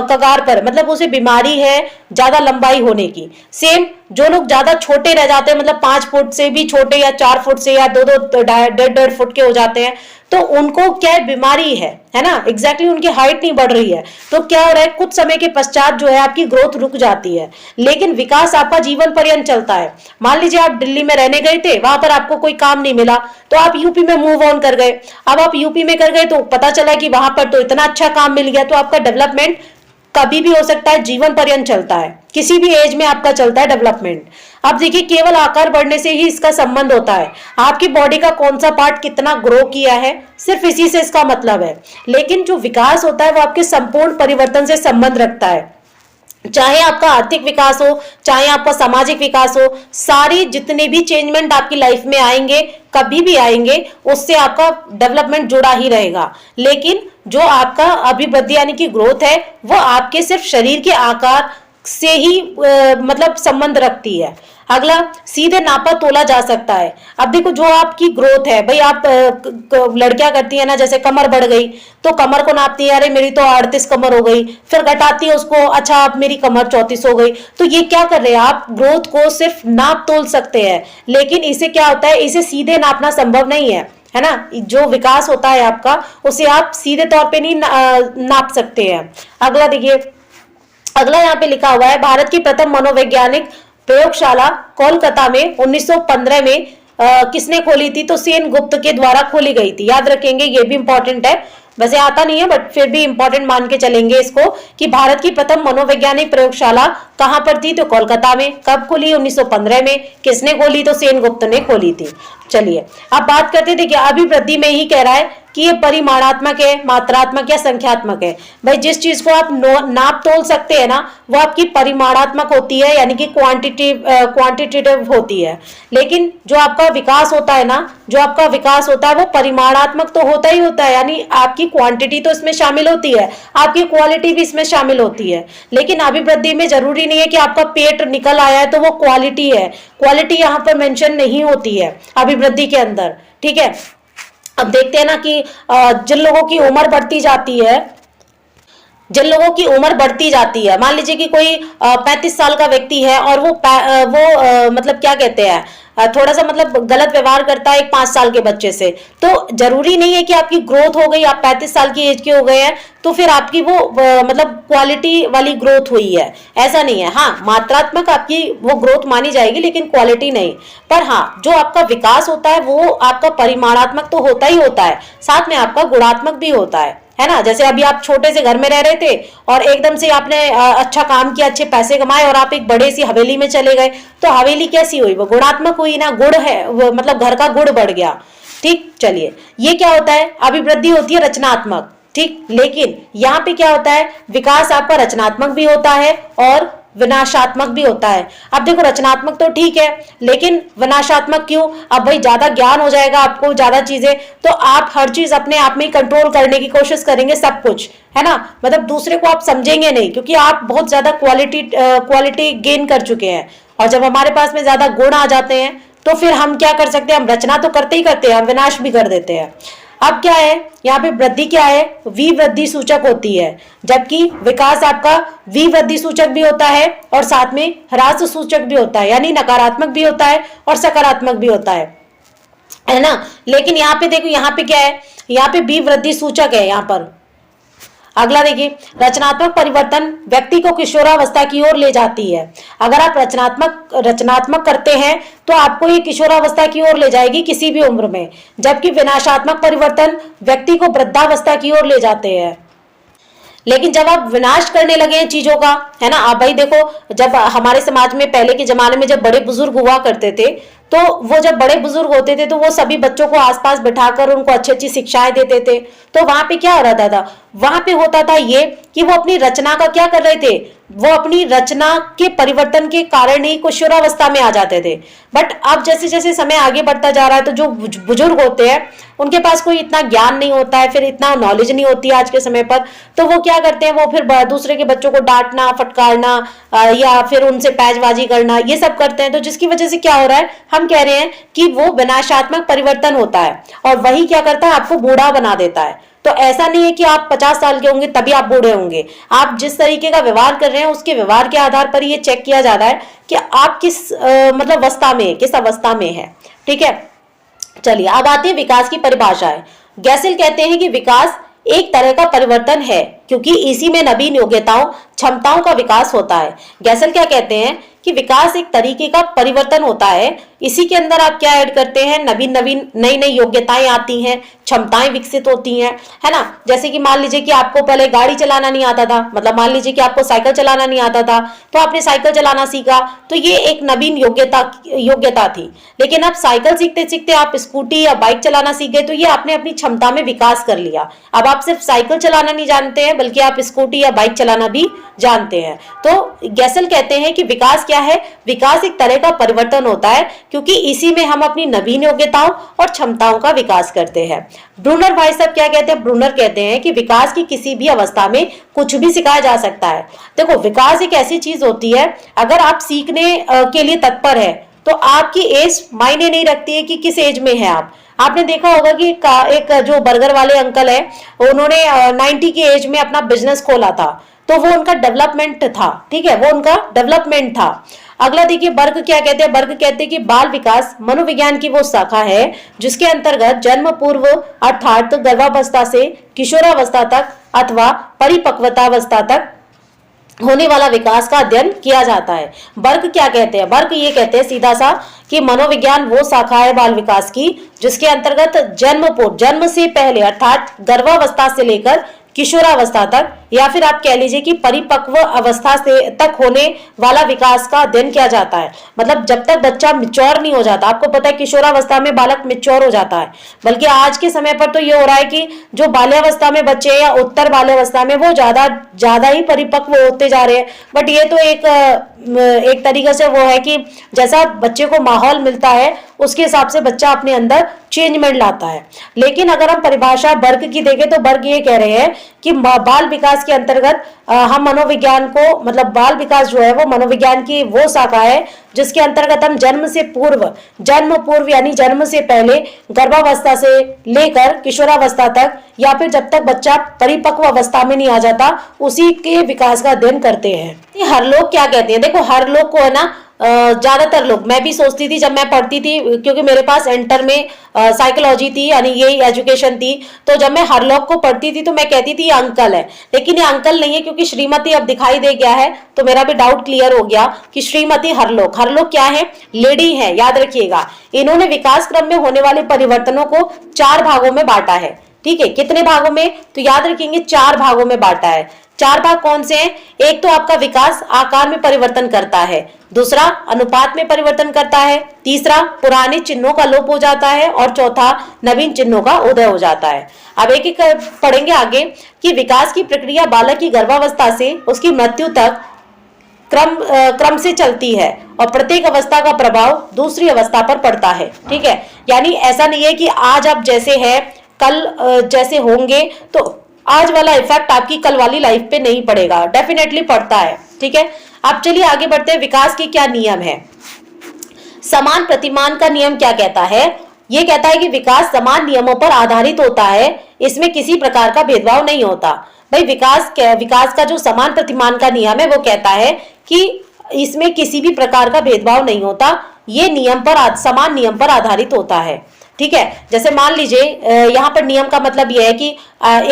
कगार पर, मतलब उसे बीमारी है ज्यादा लंबाई होने की। सेम जो लोग ज्यादा छोटे रह जाते हैं, मतलब 5 फुट से भी छोटे या 4 फुट से या 2-2 1.5 फुट के हो जाते हैं, तो उनको क्या है, बीमारी है ना, एग्जैक्टली उनकी हाइट नहीं बढ़ रही है। तो क्या हो रहा है, कुछ समय के पश्चात जो है आपकी ग्रोथ रुक जाती है, लेकिन विकास आपका जीवन पर्यंत चलता है। मान लीजिए आप दिल्ली में रहने गए थे, वहां पर आपको कोई काम नहीं मिला तो आप यूपी में मूव ऑन कर गए। अब आप यूपी में कर गए तो पता चला कि वहां पर तो इतना अच्छा काम मिल गया, तो आपका डेवलपमेंट कभी भी हो सकता है, जीवन पर्यंत चलता है, किसी भी एज में आपका चलता है डेवलपमेंट। अब देखिए, केवल आकार बढ़ने से ही इसका संबंध होता है, आपकी बॉडी का कौन सा पार्ट कितना ग्रो किया है, सिर्फ इसी से इसका मतलब है। लेकिन जो विकास होता है वो आपके संपूर्ण परिवर्तन से संबंध रखता है, चाहे आपका आर्थिक विकास हो, चाहे आपका सामाजिक विकास हो, सारी जितने भी चेंजमेंट आपकी लाइफ में आएंगे, कभी भी आएंगे, उससे आपका डेवलपमेंट जुड़ा ही रहेगा। लेकिन जो आपका अभिवृद्धि यानी कि ग्रोथ है, वो आपके सिर्फ शरीर के आकार से ही मतलब संबंध रखती है। अगला, सीधे नापा तोला जा सकता है। अब देखो, जो आपकी ग्रोथ है भाई, आप लड़कियां करती है ना, जैसे कमर बढ़ गई तो कमर को नापती है, अरे मेरी तो 38 कमर हो गई, फिर घटाती है उसको, अच्छा आप मेरी कमर 34 हो गई। तो ये क्या कर रहे हैं, आप ग्रोथ को सिर्फ नाप तोल सकते हैं, लेकिन इसे क्या होता है, इसे सीधे नापना संभव नहीं है ना। जो विकास होता है आपका, उसे आप सीधे तौर पे नहीं नाप सकते हैं। अगला देखिए, अगला यहाँ पे लिखा हुआ है, भारत की प्रथम मनोवैज्ञानिक प्रयोगशाला कोलकाता में 1915 में किसने खोली थी, तो सेन गुप्त के द्वारा खोली गई थी। याद रखेंगे, ये भी इंपॉर्टेंट है, वैसे आता नहीं है बट फिर भी इंपॉर्टेंट मान के चलेंगे इसको, कि भारत की प्रथम मनोवैज्ञानिक प्रयोगशाला कहां पर थी, तो कोलकाता में। कब खोली, 1915 में। किसने खोली, तो सेन गुप्त ने खोली थी। चलिए अब बात करते, देखिए अभिवृद्धि में ही कह रहा है कि ये परिमाणात्मक है, मात्रात्मक या संख्यात्मक है। भाई जिस चीज को आप नाप तोल सकते हैं ना, वो आपकी परिमाणात्मक होती है, यानी कि क्वांटिटेटिव होती है। लेकिन जो आपका विकास होता है ना, जो आपका विकास होता है वो परिमाणात्मक तो होता ही होता है, यानी आपकी क्वांटिटी तो इसमें शामिल होती है, आपकी क्वालिटी भी इसमें शामिल होती है। लेकिन अभिवृद्धि में जरूरी नहीं है कि आपका पेट निकल आया है तो वो क्वालिटी है, क्वालिटी यहाँ पर मेंशन नहीं होती है अभिवृद्धि के अंदर, ठीक है। अब देखते हैं ना कि जिन लोगों की उम्र बढ़ती जाती है, मान लीजिए कि कोई 35 साल का व्यक्ति है और वो मतलब क्या कहते हैं, थोड़ा सा मतलब गलत व्यवहार करता है एक 5 साल के बच्चे से, तो जरूरी नहीं है कि आपकी ग्रोथ हो गई, आप 35 साल की एज के हो गए हैं तो फिर आपकी वो मतलब क्वालिटी वाली ग्रोथ हुई है, ऐसा नहीं है। हाँ, मात्रात्मक आपकी वो ग्रोथ मानी जाएगी, लेकिन क्वालिटी नहीं। पर हाँ, जो आपका विकास होता है वो आपका परिमाणात्मक तो होता ही होता है, साथ में आपका गुणात्मक भी होता है ना। जैसे अभी आप छोटे से घर में रह रहे थे और एकदम से आपने अच्छा काम किया, अच्छे पैसे कमाए और आप एक बड़े सी हवेली में चले गए, तो हवेली कैसी हुई, वो गुणात्मक हुई ना, गुण है वो, मतलब घर का गुण बढ़ गया, ठीक। चलिए, ये क्या होता है, अभिवृद्धि होती है रचनात्मक, ठीक। लेकिन यहाँ पे क्या होता है, विकास आपका रचनात्मक भी होता है और विनाशात्मक भी होता है। अब देखो रचनात्मक तो ठीक है, लेकिन विनाशात्मक क्यों? अब भाई ज्यादा ज्ञान हो जाएगा आपको, ज्यादा चीजें, तो आप हर चीज अपने आप में कंट्रोल करने की कोशिश करेंगे, सब कुछ, है ना। मतलब दूसरे को आप समझेंगे नहीं, क्योंकि आप बहुत ज्यादा क्वालिटी गेन कर चुके हैं। और जब हमारे पास में ज्यादा गुण आ जाते हैं तो फिर हम क्या कर सकते हैं, हम रचना तो करते ही करते हैं, हम विनाश भी कर देते हैं। अब क्या है यहाँ पे, वृद्धि क्या है, विवृद्धि सूचक होती है, जबकि विकास आपका विवृद्धि सूचक भी होता है और साथ में ह्रास सूचक भी होता है, यानी नकारात्मक भी होता है और सकारात्मक भी होता है ना। लेकिन यहाँ पे देखो, यहाँ पे क्या है, यहाँ पे विवृद्धि सूचक है यहाँ पर। अगला देखिए, रचनात्मक परिवर्तन व्यक्ति को किशोरावस्था की ओर ले जाती है। अगर आप रचनात्मक करते हैं तो आपको ये किशोरावस्था की ओर ले जाएगी किसी भी उम्र में, जबकि विनाशात्मक परिवर्तन व्यक्ति को वृद्धावस्था की ओर ले जाते हैं। लेकिन जब आप विनाश करने लगे हैं चीजों का, है ना, आप भाई देखो, जब हमारे समाज में पहले के जमाने में जब बड़े बुजुर्ग हुआ करते थे, तो वो जब बड़े बुजुर्ग होते थे तो वो सभी बच्चों को आसपास बिठाकर उनको अच्छी अच्छी शिक्षाएं देते थे। तो वहां पे क्या हो रहा था, वहां पे होता था ये कि वो अपनी रचना का क्या कर रहे थे, वो अपनी रचना के परिवर्तन के कारण ही किशोरावस्था में आ जाते थे। बट अब जैसे जैसे समय आगे बढ़ता जा रहा है, तो जो बुजुर्ग होते हैं उनके पास कोई इतना ज्ञान नहीं होता है, फिर इतना नॉलेज नहीं होती है आज के समय पर, तो वो क्या करते हैं, वो फिर दूसरे के बच्चों को डांटना, फटकारना या फिर उनसे पैचबाजी करना, ये सब करते हैं। तो जिसकी वजह से क्या हो रहा है, हम कह रहे हैं कि वो विनाशात्मक परिवर्तन होता है, और वही क्या करता है, आपको बूढ़ा बना देता है। तो ऐसा नहीं है कि आप 50 साल के होंगे तभी आप बूढ़े होंगे। आप जिस तरीके का व्यवहार कर रहे हैं, उसके व्यवहार के आधार पर ये चेक किया जाता है कि आप किस मतलब अवस्था में, किस अवस्था में है। ठीक है, चलिए अब आते हैं विकास की परिभाषाएं। गैसिल कहते हैं कि विकास एक तरह का परिवर्तन है, क्योंकि इसी में नवीन योग्यताओं, क्षमताओं का विकास होता है। गैसल क्या कहते हैं कि विकास एक तरीके का परिवर्तन होता है, इसी के अंदर आप क्या ऐड करते हैं, नवीन नई नई योग्यताएं आती हैं, क्षमताएं विकसित होती हैं, है ना। जैसे कि मान लीजिए कि आपको पहले गाड़ी चलाना नहीं आता था, मतलब मान लीजिए कि आपको साइकिल चलाना नहीं आता था, तो आपने साइकिल चलाना सीखा, तो ये एक नवीन योग्यता थी। लेकिन अब साइकिल सीखते सीखते आप स्कूटी या बाइक चलाना सीख गए, तो ये आपने अपनी क्षमता में विकास कर लिया। अब आप सिर्फ साइकिल चलाना नहीं जानते हैं, बल्कि आप स्कूटी या बाइक चलाना भी जानते हैं। तो गैसल कहते हैं कि विकास क्या है, विकास एक तरह का परिवर्तन होता है, क्योंकि इसी में हम अपनी नवीन योग्यताओं और क्षमताओं का विकास करते हैं। ब्रूनर भाई साहब क्या कहते हैं, ब्रूनर कहते हैं कि विकास की किसी भी अवस्था में कुछ भी सिखाया जा सकता है। देखो, विकास एक ऐसी चीज होती है, अगर आप सीखने के लिए तत्पर है तो आपकी एज मायने नहीं रखती है कि किस एज में है आप। आपने देखा होगा कि एक जो बर्गर वाले अंकल है, उन्होंने 90 की एज में अपना बिजनेस खोला था, तो वो उनका डेवलपमेंट था। ठीक है, वो उनका डेवलपमेंट था। अगला देखिए, बर्ग क्या कहते हैं, बर्ग कहते हैं कि बाल विकास मनोविज्ञान की वो शाखा है जिसके अंतर्गत जन्म पूर्व अर्थात गर्भावस्था से किशोरावस्था तक अथवा परिपक्वतावस्था तक होने वाला विकास का अध्ययन किया जाता है। बर्ग क्या कहते हैं, बर्ग ये कहते हैं सीधा सा कि मनोविज्ञान वो शाखा है बाल विकास की जिसके अंतर्गत जन्म से पहले अर्थात गर्भावस्था से लेकर किशोरावस्था तक, या फिर आप कह लीजिए कि परिपक्व अवस्था से तक होने वाला विकास का अध्ययन किया जाता है। मतलब जब तक बच्चा मिच्योर नहीं हो जाता, आपको पता है किशोरावस्था में बालक मिच्योर हो जाता है, बल्कि आज के समय पर तो ये हो रहा है कि जो बाल्यावस्था में बच्चे या उत्तर बाल्यावस्था में वो ज्यादा ही परिपक्व होते जा रहे हैं। बट ये तो एक तरीके से वो है कि जैसा बच्चे को माहौल मिलता है उसके हिसाब से बच्चा अपने अंदर चेंजमेंट लाता है। लेकिन अगर हम परिभाषा बर्ग की देखें तो बर्ग ये कह रहे हैं कि बाल विकास के अंतर्गत हम मनोविज्ञान को, मतलब बाल विकास जो है वो मनोविज्ञान की वो शाखा है जिसके अंतर्गत हम जन्म पूर्व यानी जन्म से पहले गर्भावस्था से लेकर किशोरावस्था तक, या फिर जब तक बच्चा परिपक्व अवस्था में नहीं आ जाता, उसी के विकास का अध्ययन करते हैं। हर लोग क्या कहते हैं, देखो हर लोग को है ना, ज्यादातर लोग, मैं भी सोचती थी जब मैं पढ़ती थी, क्योंकि मेरे पास इंटर में साइकोलॉजी थी यानी यही एजुकेशन थी, तो जब मैं हरलोक को पढ़ती थी तो मैं कहती थी ये अंकल है, लेकिन ये अंकल नहीं है, क्योंकि श्रीमती अब दिखाई दे गया है तो मेरा भी डाउट क्लियर हो गया कि श्रीमती हरलोक क्या है, लेडी है, याद रखिएगा। इन्होंने विकास क्रम में होने वाले परिवर्तनों को 4 भागों में बांटा है। ठीक है, कितने भागों में, तो याद रखेंगे 4 भागों में बांटा है। चार भाग कौन से हैं? एक तो आपका विकास आकार में परिवर्तन करता है, दूसरा अनुपात में परिवर्तन करता है, तीसरा पुराने चिन्हों का लोप हो जाता है और चौथा नवीन चिन्हों का उदय हो जाता है। अब एक एक पढ़ेंगे आगे कि विकास की प्रक्रिया बालक की गर्भावस्था से उसकी मृत्यु तक क्रम से चलती है और प्रत्येक अवस्था का प्रभाव दूसरी अवस्था पर पड़ता है। ठीक है, यानी ऐसा नहीं है कि आज आप जैसे है कल जैसे होंगे तो आज वाला इफेक्ट आपकी कल वाली लाइफ पे नहीं पड़ेगा, डेफिनेटली पड़ता है। ठीक है, अब चलिए आगे बढ़ते हैं। विकास के क्या नियम है? समान प्रतिमान का नियम क्या कहता है? यह कहता है कि विकास समान नियमों पर आधारित होता है, इसमें किसी प्रकार का भेदभाव नहीं होता। भाई विकास का जो समान प्रतिमान का नियम है वो कहता है कि इसमें किसी भी प्रकार का भेदभाव नहीं होता, ये समान नियम पर आधारित होता है। ठीक है, जैसे मान लीजिए यहाँ पर नियम का मतलब यह है कि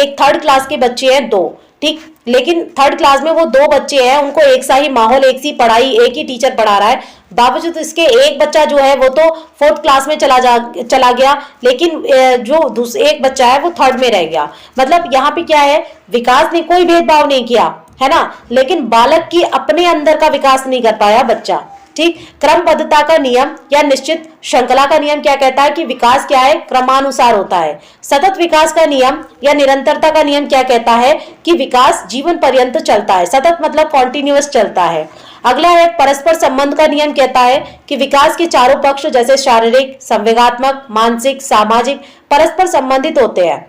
एक थर्ड क्लास के बच्चे हैं दो, ठीक, लेकिन थर्ड क्लास में वो दो बच्चे हैं, उनको एक सा ही माहौल, एक सी पढ़ाई, एक ही टीचर पढ़ा रहा है, बावजूद इसके एक बच्चा जो है वो तो फोर्थ क्लास में चला गया, लेकिन जो एक बच्चा है वो थर्ड में रह गया। मतलब यहाँ पे क्या है, विकास ने कोई भेदभाव नहीं किया, है ना, लेकिन बालक की अपने अंदर का विकास नहीं कर पाया बच्चा। ठीक, क्रमबद्धता का नियम या निश्चित श्रृंखला का नियम क्या कहता है कि विकास क्या है, क्रमानुसार होता है। सतत विकास का नियम या निरंतरता का नियम क्या कहता है कि विकास जीवन पर्यंत चलता है। सतत मतलब कॉन्टिन्यूअस चलता है। अगला है परस्पर संबंध का नियम कहता है कि विकास के चारों पक्ष जैसे शारीरिक, संवेगात्मक, मानसिक, सामाजिक परस्पर संबंधित होते हैं।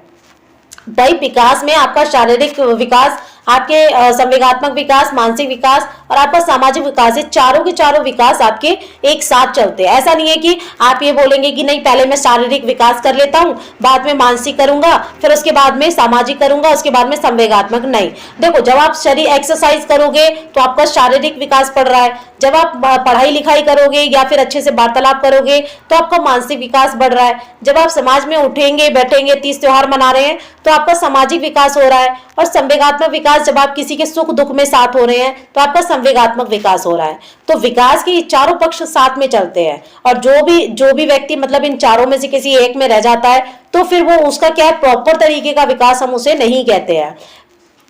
भाई विकास में आपका शारीरिक विकास, आपके संवेगात्मक विकास, मानसिक विकास और आपका सामाजिक विकास, ये चारों के चारों विकास आपके एक साथ चलते हैं। ऐसा नहीं है कि आप ये बोलेंगे कि नहीं पहले मैं शारीरिक विकास कर लेता हूँ, बाद में मानसिक करूंगा, फिर उसके बाद में सामाजिक करूंगा, उसके बाद में संवेगात्मक। नहीं, देखो जब आप शरीर एक्सरसाइज करोगे तो आपका शारीरिक विकास बढ़ रहा है, जब आप पढ़ाई लिखाई करोगे या फिर अच्छे से वार्तालाप करोगे तो आपका मानसिक विकास बढ़ रहा है, जब आप समाज में उठेंगे बैठेंगे, तीज त्योहार मना रहे हैं तो आपका सामाजिक विकास हो रहा है, और संवेगात्मक विकास जब आप किसी के सुख दुख में साथ हो रहे हैं तो आपका संवेगात्मक विकास हो रहा है। तो विकास के चारों पक्ष साथ में चलते हैं, और जो भी व्यक्ति मतलब इन चारों में से किसी एक में रह जाता है तो फिर वो उसका क्या है, प्रॉपर तरीके का विकास हम उसे नहीं कहते हैं।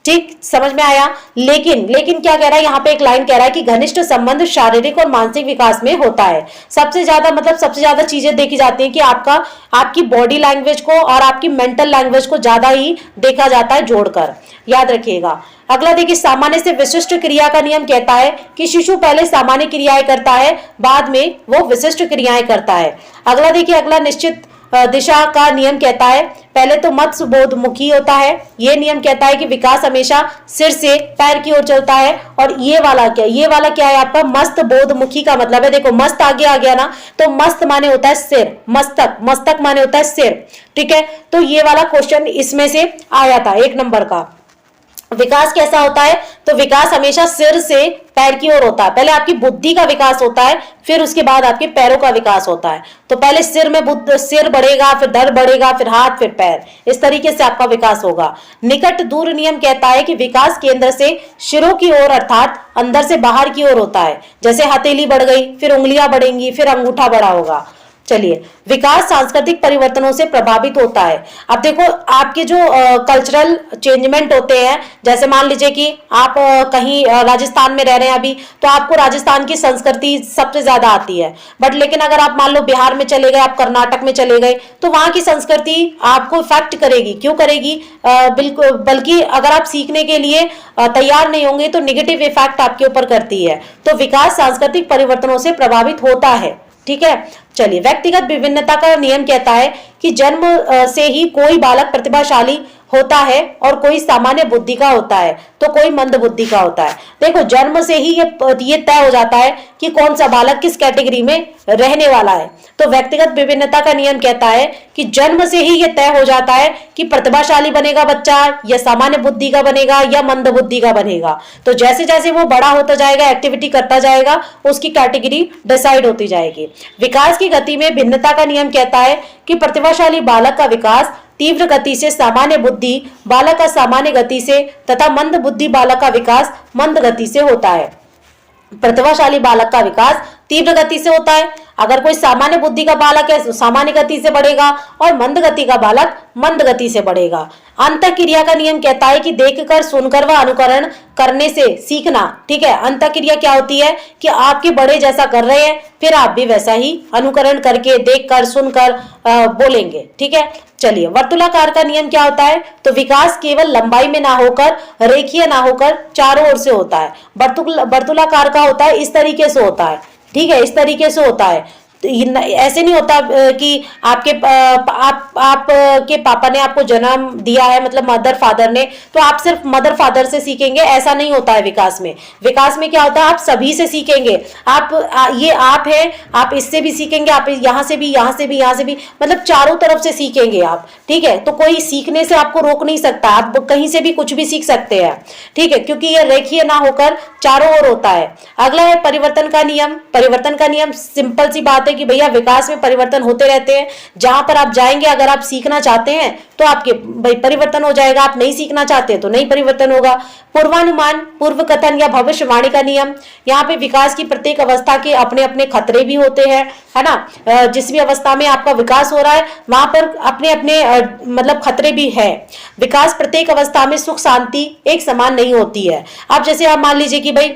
ठीक, समझ में आया। लेकिन क्या कह रहा है यहाँ पे, एक लाइन कह रहा है कि घनिष्ठ संबंध शारीरिक और मानसिक विकास में होता है। सबसे ज्यादा चीजें देखी जाती हैं कि आपकी बॉडी लैंग्वेज को और आपकी मेंटल लैंग्वेज को ज्यादा ही देखा जाता है जोड़कर, याद रखिएगा। अगला देखिए, सामान्य से विशिष्ट क्रिया का नियम कहता है कि शिशु पहले सामान्य क्रियाएं करता है, बाद में वो विशिष्ट क्रियाएं करता है। अगला देखिए, अगला निश्चित दिशा का नियम कहता है, पहले तो मत्स्य बोधमुखी होता है। यह नियम कहता है कि विकास हमेशा सिर से पैर की ओर चलता है। और ये वाला क्या है आपका, मस्त बोधमुखी का मतलब है, देखो मस्त आगे आ गया ना, तो मस्त माने होता है सिर, मस्तक माने होता है सिर। ठीक है, तो ये वाला क्वेश्चन इसमें से आया था 1 नंबर का। विकास कैसा होता है, तो विकास हमेशा सिर से पैर की ओर होता है। पहले आपकी बुद्धि का विकास होता है, फिर उसके बाद आपके पैरों का विकास होता है। तो पहले सिर बढ़ेगा, फिर धड़ बढ़ेगा, फिर हाथ, फिर पैर, इस तरीके से आपका विकास होगा। निकट दूर नियम कहता है कि विकास केंद्र से शिरों की ओर अर्थात अंदर से बाहर की ओर होता है। जैसे हथेली बढ़ गई, फिर उंगलियां बढ़ेंगी, फिर अंगूठा बड़ा होगा। चलिए, विकास सांस्कृतिक परिवर्तनों से प्रभावित होता है। अब देखो आपके जो कल्चरल चेंजमेंट होते हैं, जैसे मान लीजिए कि आप कहीं राजस्थान में रह रहे हैं अभी, तो आपको राजस्थान की संस्कृति सबसे ज्यादा आती है। बट लेकिन अगर आप मान लो बिहार में चले गए, आप कर्नाटक में चले गए, तो वहां की संस्कृति आपको इफेक्ट करेगी। क्यों करेगी? बिल्कुल, बल्कि अगर आप सीखने के लिए तैयार नहीं होंगे तो निगेटिव इफेक्ट आपके ऊपर करती है। तो विकास सांस्कृतिक परिवर्तनों से प्रभावित होता है। ठीक है, चलिए, व्यक्तिगत विभिन्नता का नियम कहता है कि जन्म से ही कोई बालक प्रतिभाशाली होता है और कोई सामान्य बुद्धि का होता है तो कोई मंद बुद्धि का होता है। देखो जन्म से ही ये तय हो जाता है कि कौन सा बालक किस कैटेगरी में रहने वाला है। तो व्यक्तिगत विभिन्नता का नियम कहता है कि जन्म से ही ये तय हो जाता है कि प्रतिभाशाली बनेगा बच्चा या सामान्य बुद्धि का बनेगा या मंद बुद्धि का बनेगा। तो जैसे जैसे वो बड़ा होता जाएगा, एक्टिविटी करता जाएगा, उसकी कैटेगरी डिसाइड होती जाएगी। विकास की गति में भिन्नता का नियम कहता है कि प्रतिभाशाली बालक का विकास तीव्र गति से सामान्य बुद्धि बालक का सामान्य गति से तथा मंद बुद्धि बालक का विकास मंद गति से होता है। प्रतिभाशाली बालक का विकास तीव्र गति से होता है। अगर कोई सामान्य बुद्धि का बालक है तो सामान्य गति से बढ़ेगा, और मंद गति का बालक मंद गति से बढ़ेगा। अंतःक्रिया का नियम कहता है कि देखकर, सुनकर व अनुकरण करने से सीखना। ठीक है, अंतःक्रिया क्या होती है कि आपके बड़े जैसा कर रहे हैं, फिर आप भी वैसा ही अनुकरण करके, देखकर, सुनकर बोलेंगे। ठीक है, चलिए वर्तुलाकार का नियम क्या होता है, तो विकास केवल लंबाई में ना होकर, रेखीय ना होकर, चारों ओर से होता है। वर्तुलाकार का होता है इस तरीके से होता है। ठीक है, इस तरीके से होता है। तो ऐसे नहीं होता कि आप के पापा ने आपको जन्म दिया है, मतलब मदर फादर ने, तो आप सिर्फ मदर फादर से सीखेंगे, ऐसा नहीं होता है विकास में। विकास में क्या होता है, आप सभी से सीखेंगे। ये आप है, आप इससे भी सीखेंगे, आप यहाँ से भी, यहाँ से भी, यहाँ से भी, मतलब चारों तरफ से सीखेंगे आप। ठीक है, तो कोई सीखने से आपको रोक नहीं सकता, आप कहीं से भी कुछ भी सीख सकते हैं। ठीक है, क्योंकि ये रेखीय ना होकर चारों ओर होता है। अगला है परिवर्तन का नियम। परिवर्तन का नियम सिंपल सी बात है कि भैया विकास में परिवर्तन होते रहते हैं। जहां पर आप जाएंगे, अगर आप सीखना चाहते हैं तो आपके भाई परिवर्तन हो जाएगा, आप नहीं सीखना चाहते तो नहीं परिवर्तन होगा। पूर्वानुमान, पूर्व कथन या भविष्यवाणी का नियम। यहाँ पे विकास की प्रत्येक अवस्था के अपने अपने खतरे भी होते हैं, है ना। जिस भी अवस्था में आपका विकास हो रहा है वहां पर अपने अपने मतलब खतरे भी है। विकास प्रत्येक अवस्था में सुख शांति एक समान नहीं होती है। अब जैसे आप मान लीजिए कि भाई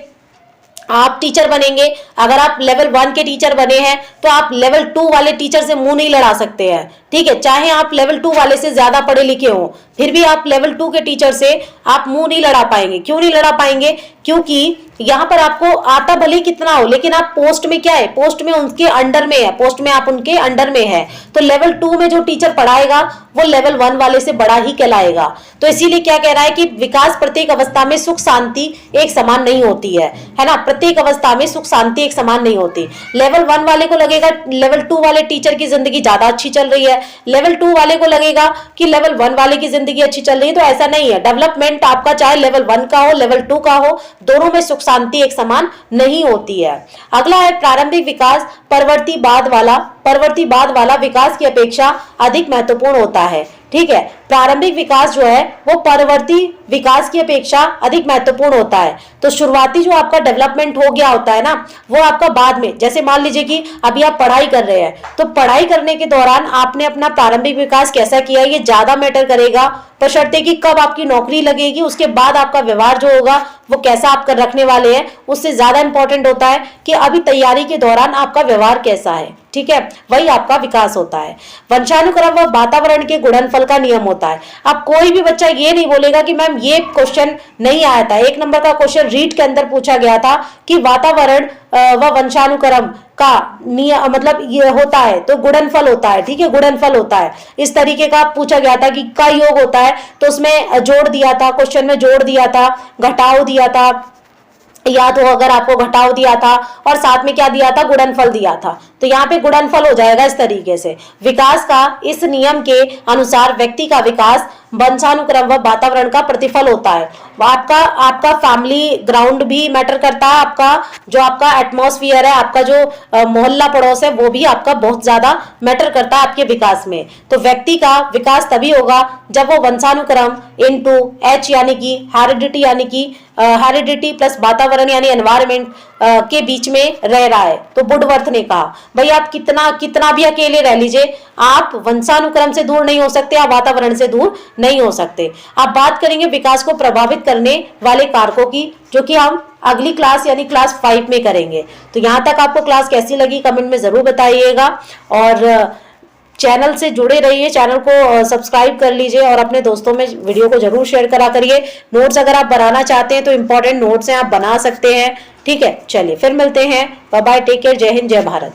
आप टीचर बनेंगे, अगर आप लेवल 1 के टीचर बने हैं तो आप लेवल 2 वाले टीचर से मुंह नहीं लड़ा सकते हैं। ठीक है, चाहे आप लेवल 2 वाले से ज्यादा पढ़े लिखे हो, फिर भी आप लेवल 2 के टीचर से आप मुंह नहीं लड़ा पाएंगे। क्यों नहीं लड़ा पाएंगे, क्योंकि यहाँ पर आपको आता भले कितना हो, लेकिन आप पोस्ट में क्या है, पोस्ट में उनके अंडर में है, पोस्ट में आप उनके अंडर में है। तो लेवल 2 में जो टीचर पढ़ाएगा वो लेवल 1 वाले से बड़ा ही कहलाएगा। तो इसीलिए क्या कह रहा है कि विकास प्रत्येक अवस्था में सुख शांति एक समान नहीं होती है ना। प्रत्येक अवस्था में सुख शांति एक समान नहीं होती। लेवल 1 वाले को लगेगा लेवल 2 वाले टीचर की जिंदगी ज्यादा अच्छी चल रही है, लेवल 2 वाले को लगेगा कि लेवल 1 वाले की जिंदगी अच्छी चल रही है। तो ऐसा नहीं है, डेवलपमेंट आपका चाहे लेवल 1 का हो, लेवल 2 का हो, दोनों में सुख शांति एक समान नहीं होती है। अगला है प्रारंभिक विकास परवर्तीवाद वाला विकास की अपेक्षा अधिक महत्वपूर्ण होता है। ठीक है, प्रारंभिक विकास जो है वो परवर्ती विकास की अपेक्षा अधिक महत्वपूर्ण होता है। तो शुरुआती जो आपका डेवलपमेंट हो गया होता है ना, वो आपका बाद में, जैसे मान लीजिए कि अभी आप पढ़ाई कर रहे हैं, तो पढ़ाई करने के दौरान आपने अपना प्रारंभिक विकास कैसा किया ये ज्यादा मैटर करेगा, बशर्ते कि कब आपकी नौकरी लगेगी उसके बाद आपका व्यवहार जो होगा वो कैसा आप कर रखने वाले हैं, उससे ज्यादा इंपॉर्टेंट होता है कि अभी तैयारी के दौरान आपका व्यवहार कैसा है। ठीक है, वही आपका विकास होता है। वंशानुक्रम व वातावरण के गुणनफल का नियम होता है। अब कोई भी बच्चा ये नहीं बोलेगा कि मैम ये क्वेश्चन नहीं आया था। 1 नंबर का क्वेश्चन रीट के अंदर पूछा गया था कि वातावरण व वंशानुक्रम का नियम मतलब ये होता है तो गुणनफल होता है। ठीक है, गुणनफल होता है, इस तरीके का पूछा गया था कि का योग होता है, तो उसमें जोड़ दिया था, क्वेश्चन में जोड़ दिया था, घटाव दिया था, याद हो अगर आपको घटाव दिया था, और साथ में क्या दिया था, गुणनफल दिया था। तो यहाँ पे गुणनफल हो जाएगा इस तरीके से। विकास का इस नियम के अनुसार व्यक्ति का विकास वंशानुक्रम व वातावरण का प्रतिफल होता है। आपका फैमिली ग्राउंड भी मैटर करता है, आपका एटमॉस्फेयर है, आपका जो मोहल्ला पड़ोस है वो भी आपका बहुत ज्यादा मैटर करता है आपके विकास में। तो व्यक्ति का विकास तभी होगा जब वो वंशानुक्रम इनटू H यानी कि हेरिडिटी प्लस वातावरण यानी एनवायरमेंट के बीच में रह रहा है। तो वुडवर्थ ने कहा भाई आप कितना भी अकेले रह लीजिए, आप वंशानुक्रम से दूर नहीं हो सकते, आप वातावरण से दूर नहीं हो सकते। आप बात करेंगे विकास को प्रभावित करने वाले कारकों की, जो कि हम अगली क्लास यानी क्लास 5 में करेंगे। तो यहाँ तक आपको क्लास कैसी लगी कमेंट में जरूर बताइएगा, और चैनल से जुड़े रहिए, चैनल को सब्सक्राइब कर लीजिए और अपने दोस्तों में वीडियो को जरूर शेयर करा करिए। नोट्स अगर आप बनाना चाहते हैं तो इंपॉर्टेंट नोट्स हैं, आप बना सकते हैं। ठीक है, चलिए फिर मिलते हैं, बाय बाय, टेक केयर, जय हिंद, जय भारत।